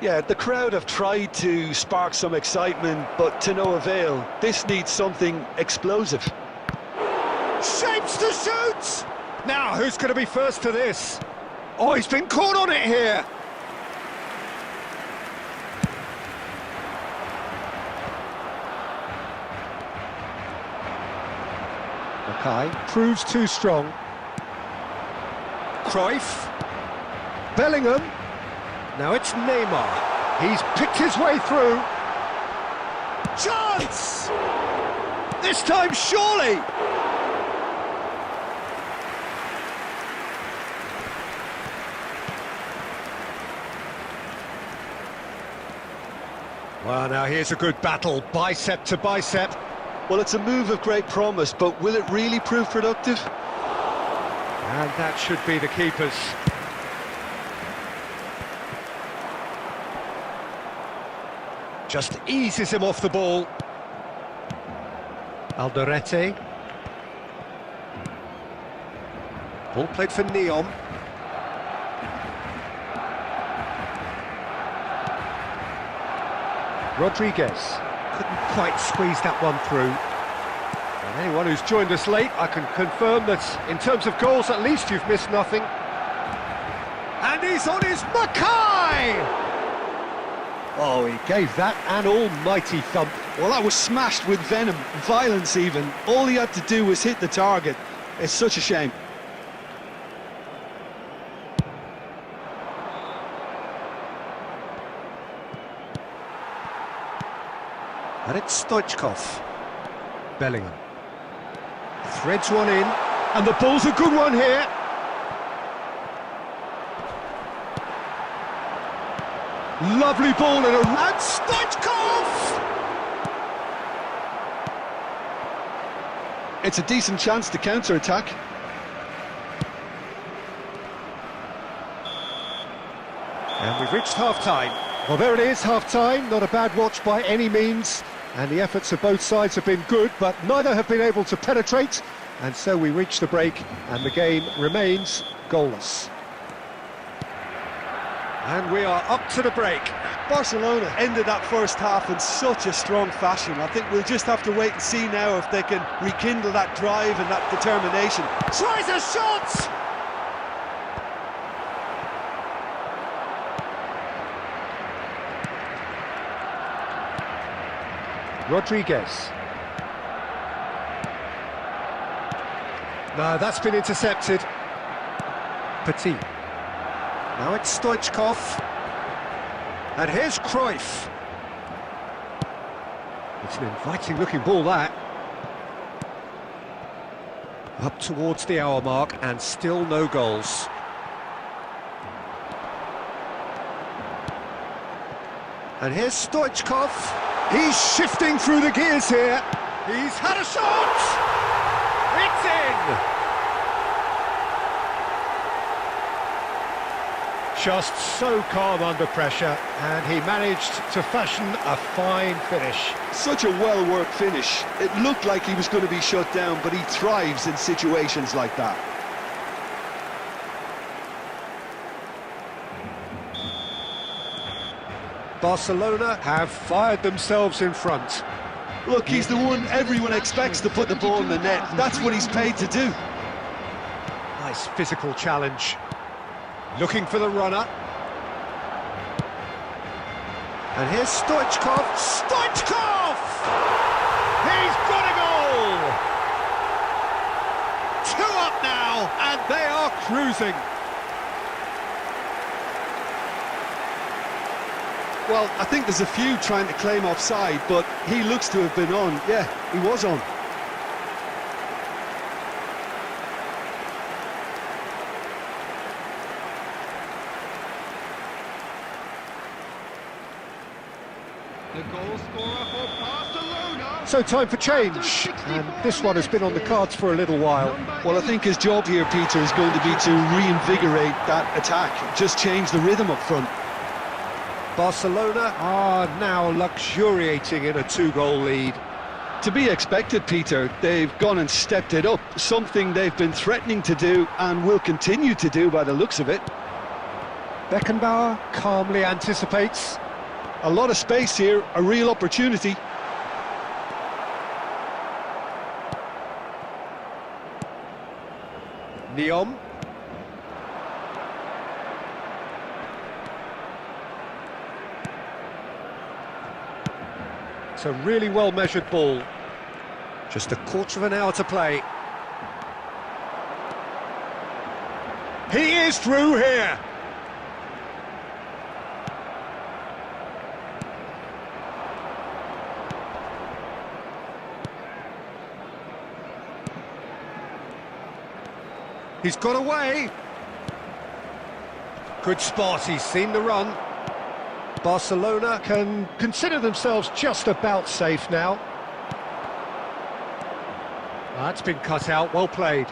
Yeah, the crowd have tried to spark some excitement, but to no avail. This needs something explosive. Shapes to shoot! Now, who's going to be first to this? Oh, he's been caught on it here! Mackay proves too strong. Cruyff. Bellingham. Now it's Neymar. He's picked his way through. Chance! This time, surely! Well, now here's a good battle, bicep to bicep. Well, it's a move of great promise, but will it really prove productive? And that should be the keeper's. Just eases him off the ball. Alderete. Ball played for Neon. Rodriguez couldn't quite squeeze that one through. And anyone who's joined us late, I can confirm that in terms of goals, at least you've missed nothing. And he's on his Mackay! Oh, he gave that an almighty thump. Well, that was smashed with venom, violence even. All he had to do was hit the target. It's such a shame. And it's Stoichkov. Bellingham. Threads one in, and the ball's a good one here. Lovely ball and Stoichkov! It's a decent chance to counter-attack. And we've reached half-time. Well, there it is, half-time. Not a bad watch by any means. And the efforts of both sides have been good, but neither have been able to penetrate. And so we reach the break, and the game remains goalless. And we are up to the break. Barcelona ended that first half in such a strong fashion. I think we'll just have to wait and see now if they can rekindle that drive and that determination. Tries a shot! Rodriguez. No, that's been intercepted. Petit. Now it's Stoichkov. And here's Cruyff. It's an inviting looking ball, that. Up towards the hour mark and still no goals. And here's Stoichkov. He's shifting through the gears here. He's had a shot! It's in! Just so calm under pressure, and he managed to fashion a fine finish. Such a well-worked finish. It looked like he was going to be shut down, but he thrives in situations like that. Barcelona have fired themselves in front. Look, he's the one everyone expects to put the ball in the net. That's what he's paid to do. Nice physical challenge. Looking for the runner. And here's Stoichkov. Stoichkov! He's got a goal! 2 up now, and they are cruising. Well, I think there's a few trying to claim offside, but he looks to have been on. Yeah, he was on. The goal scorer for Barcelona. So time for change, and this one has been on the cards for a little while. Well, I think his job here, Peter, is going to be to reinvigorate that attack, just change the rhythm up front. Barcelona are now luxuriating in a 2-goal lead. To be expected, Peter. They've gone and stepped it up, something they've been threatening to do and will continue to do by the looks of it. Beckenbauer calmly anticipates. A lot of space here, a real opportunity. Neom. It's a really well-measured ball. Just a quarter of an hour to play. He is through here. He's got away. Good spot, he's seen the run. Barcelona can consider themselves just about safe now. That's been cut out, well played.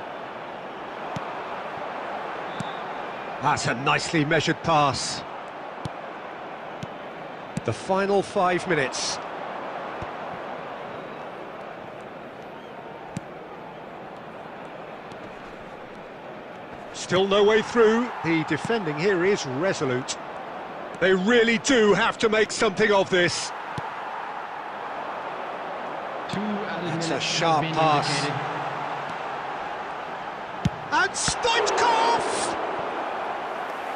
That's a nicely measured pass. The final 5 minutes. Still no way through. The defending here is resolute. They really do have to make something of this. 2 added That's minutes a sharp has been pass. indicated. And Stoichkov!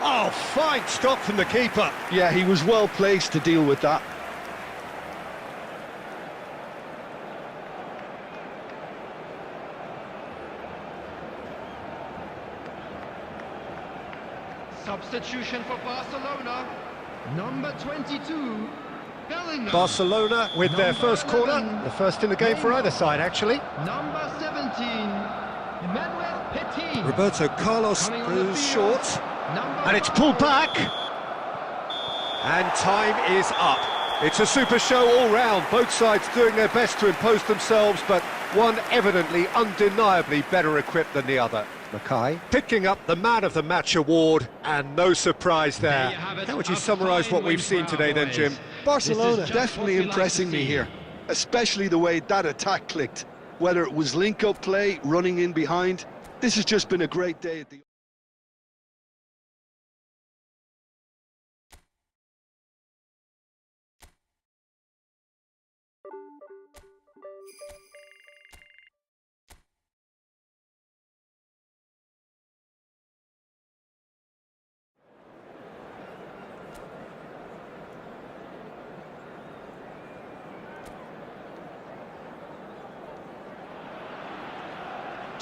Oh, fine stop from the keeper. Yeah, he was well placed to deal with that. Substitution for Barcelona. Number 22, Bellingham. Barcelona with their first corner. The first in the game for either side, actually. Number 17, Emmanuel Petit. Roberto Carlos Coming on the goes field. short. Number And it's pulled back. And time is up. It's a super show all round. Both sides doing their best to impose themselves, but one evidently, undeniably better equipped than the other. Mackay picking up the Man of the Match award, and no surprise there. There you have it. How would you A summarise fine what we've win seen for today our then, boys. Jim? Barcelona This is just definitely what we like to impressing me see. here. especially the way that attack clicked. Whether it was link-up play, running in behind, this has just been a great day at the...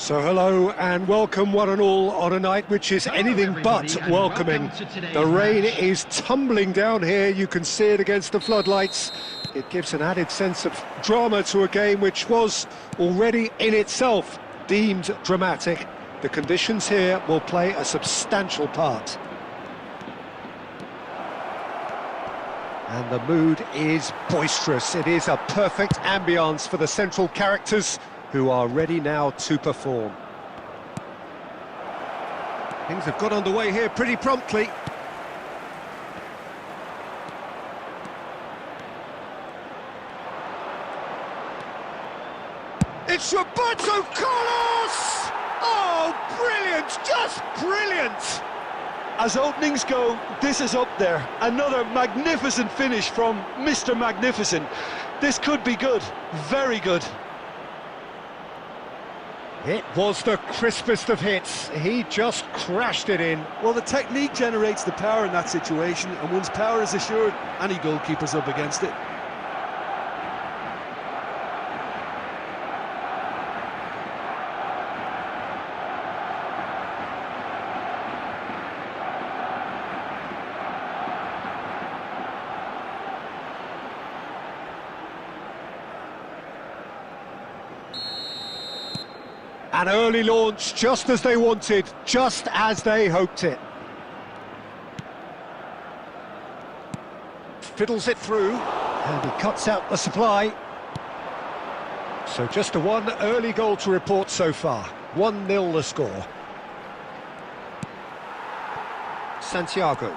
So hello and welcome one and all on a night which is anything but everybody, and welcoming. welcome to today's The rain match. is tumbling down here, you can see it against the floodlights. It gives an added sense of drama to a game which was already in itself deemed dramatic. The conditions here will play a substantial part. And the mood is boisterous. It is a perfect ambience for the central characters, who are ready now to perform. Things have got underway here pretty promptly. It's Roberto Carlos! Oh, brilliant, just brilliant! As openings go, this is up there. Another magnificent finish from Mr. Magnificent. This could be good, very good. It was the crispest of hits. He just crashed it in. Well, the technique generates the power in that situation, and once power is assured, any goalkeeper's up against it. An early launch, just as they wanted, just as they hoped it. Fiddles it through, and he cuts out the supply. So just a one early goal to report so far. 1-0 the score. Santiago.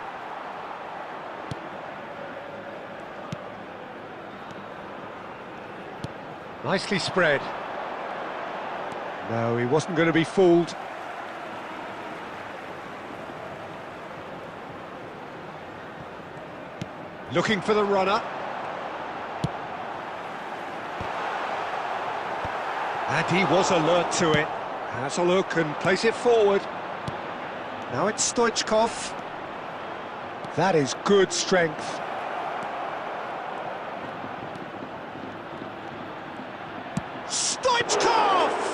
Nicely spread. No, he wasn't going to be fooled. Looking for the runner. And he was alert to it. Has a look and plays it forward. Now it's Stoichkov. That is good strength. Stoichkov!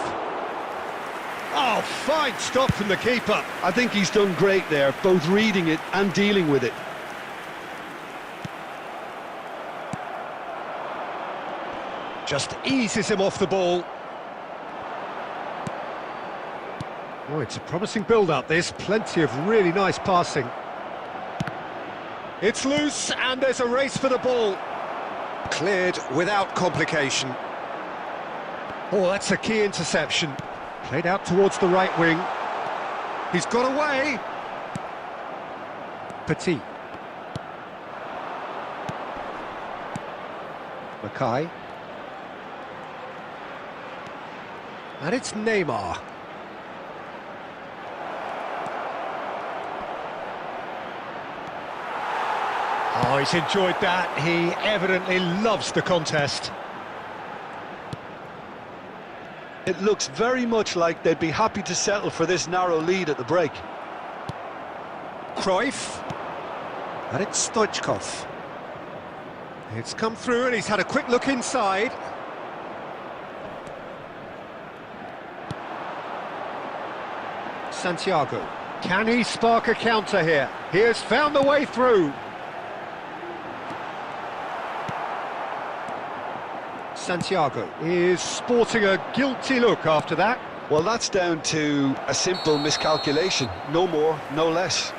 Oh, fine stop from the keeper. I think he's done great there, both reading it and dealing with it. Just eases him off the ball. Oh, it's a promising build-up, this. Plenty of really nice passing. It's loose, and there's a race for the ball. Cleared without complication. Oh, that's a key interception. Played out towards the right wing. He's got away. Petit. Mackay. And it's Neymar. Oh, he's enjoyed that. He evidently loves the contest. It looks very much like they'd be happy to settle for this narrow lead at the break. Cruyff. And it's Stoichkov. It's come through and he's had a quick look inside. Santiago. Can he spark a counter here? He has found the way through. Santiago is sporting a guilty look after that. Well, that's down to a simple miscalculation. No more, no less.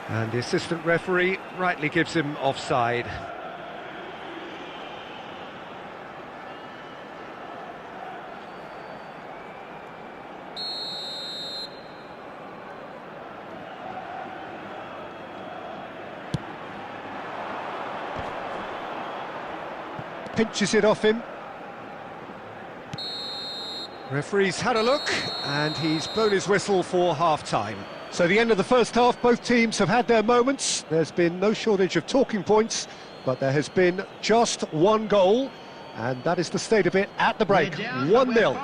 And the assistant referee rightly gives him offside. pinches it off him. Referee's had a look, and he's blown his whistle for half-time. So the end of the first half, both teams have had their moments. There's been no shortage of talking points, but there has been just one goal, and that is the state of it at the break. 1-0.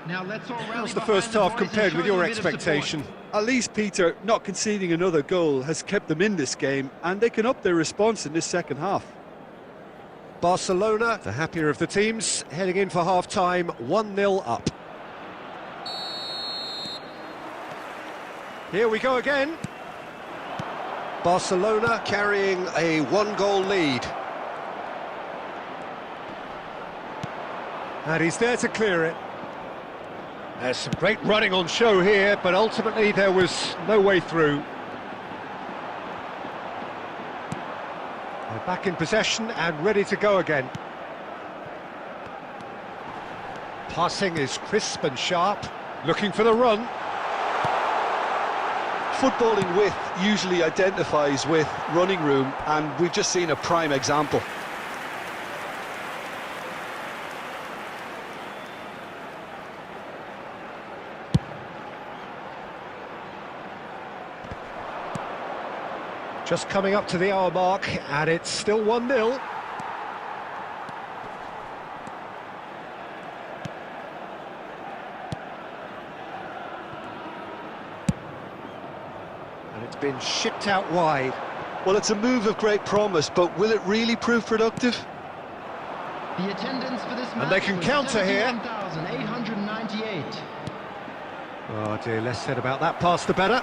How's the first half compared with your expectation? At least, Peter, not conceding another goal has kept them in this game, and they can up their response in this second half. Barcelona, the happier of the teams, heading in for half-time, 1-0 up. Here we go again. Barcelona carrying a one-goal lead. And he's there to clear it. There's some great running on show here, but ultimately there was no way through. They're back in possession and ready to go again. Passing is crisp and sharp, looking for the run. Footballing width usually identifies with running room, and we've just seen a prime example. Just coming up to the hour mark, and it's still 1-0. And it's been shipped out wide. Well, it's a move of great promise, but will it really prove productive? The attendance for this match And they can counter here. 71,898. Oh dear, less said about that pass the better.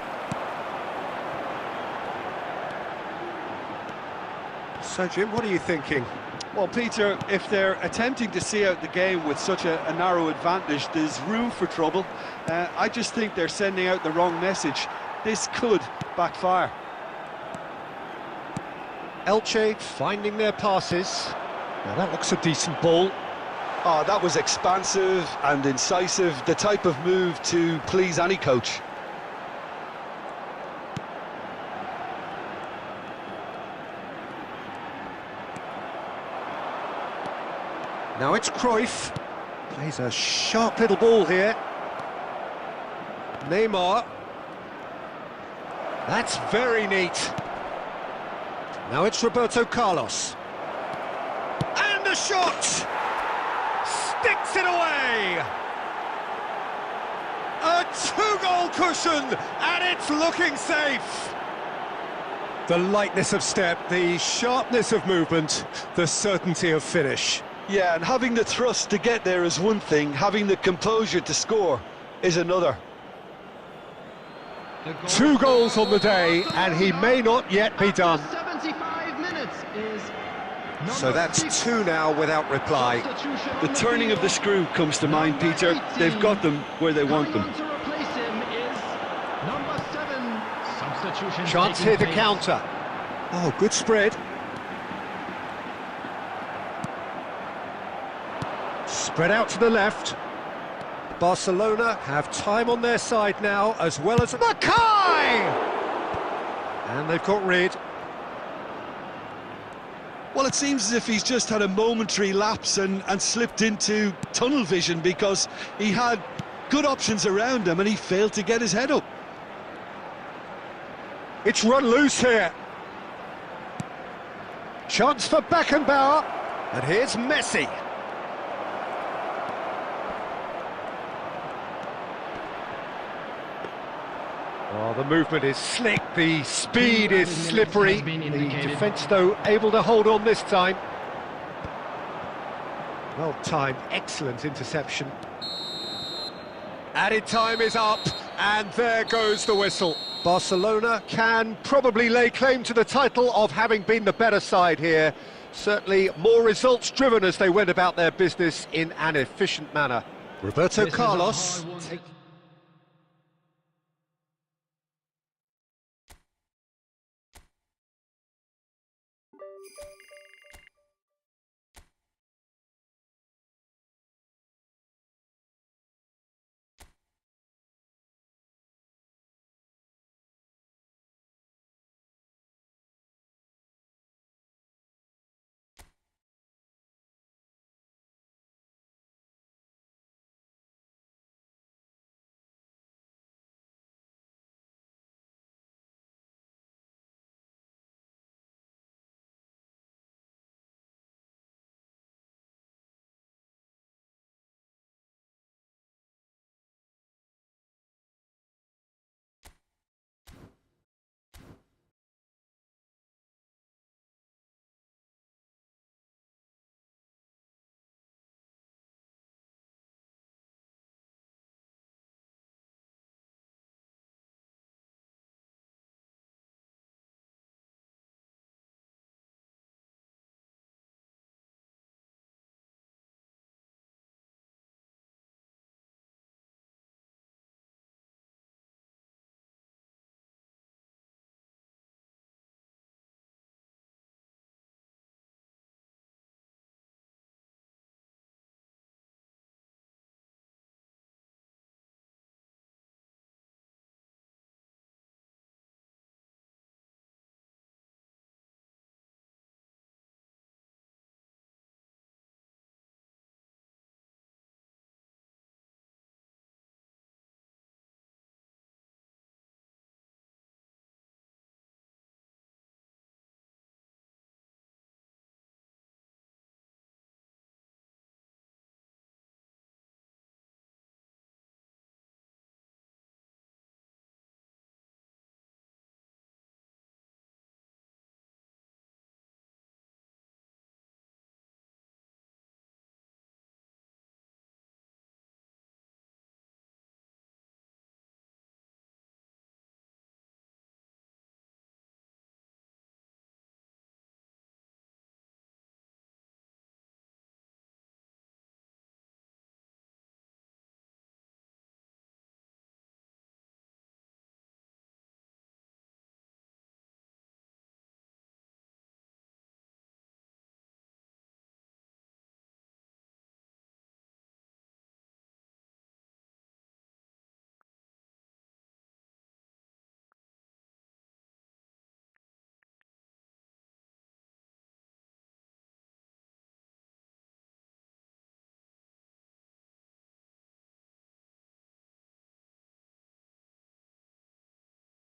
So Jim, what are you thinking? Well, Peter, if they're attempting to see out the game with such a narrow advantage, there's room for trouble. I just think they're sending out the wrong message. This could backfire. Elche finding their passes. Now that looks a decent ball. Oh, that was expansive and incisive, the type of move to please any coach. Now it's Cruyff. Plays a sharp little ball here. Neymar. That's very neat. Now it's Roberto Carlos. And a shot! Sticks it away! A two-goal cushion, and it's looking safe! The lightness of step, the sharpness of movement, the certainty of finish. Yeah, and having the thrust to get there is one thing, having the composure to score is another. 2 goals on the day, and he may not yet be done. 75 minutes is So that's 2 now without reply. The turning of the screw comes to mind, Peter. They've got them where they want them. to replace him is number 7. Substitution Chance taking here to place. counter. Oh, good spread. Spread out to the left. Barcelona have time on their side now, as well as Mackay! And they've got rid. Well, it seems as if he's just had a momentary lapse and slipped into tunnel vision, because he had good options around him and he failed to get his head up. It's run loose here. Chance for Beckenbauer. And here's Messi. Oh, the movement is slick, the speed is slippery. The defence, though, able to hold on this time. Well timed, excellent interception. Added time is up, and there goes the whistle. Barcelona can probably lay claim to the title of having been the better side here. Certainly more results-driven as they went about their business in an efficient manner. Roberto This is a Carlos. hard one.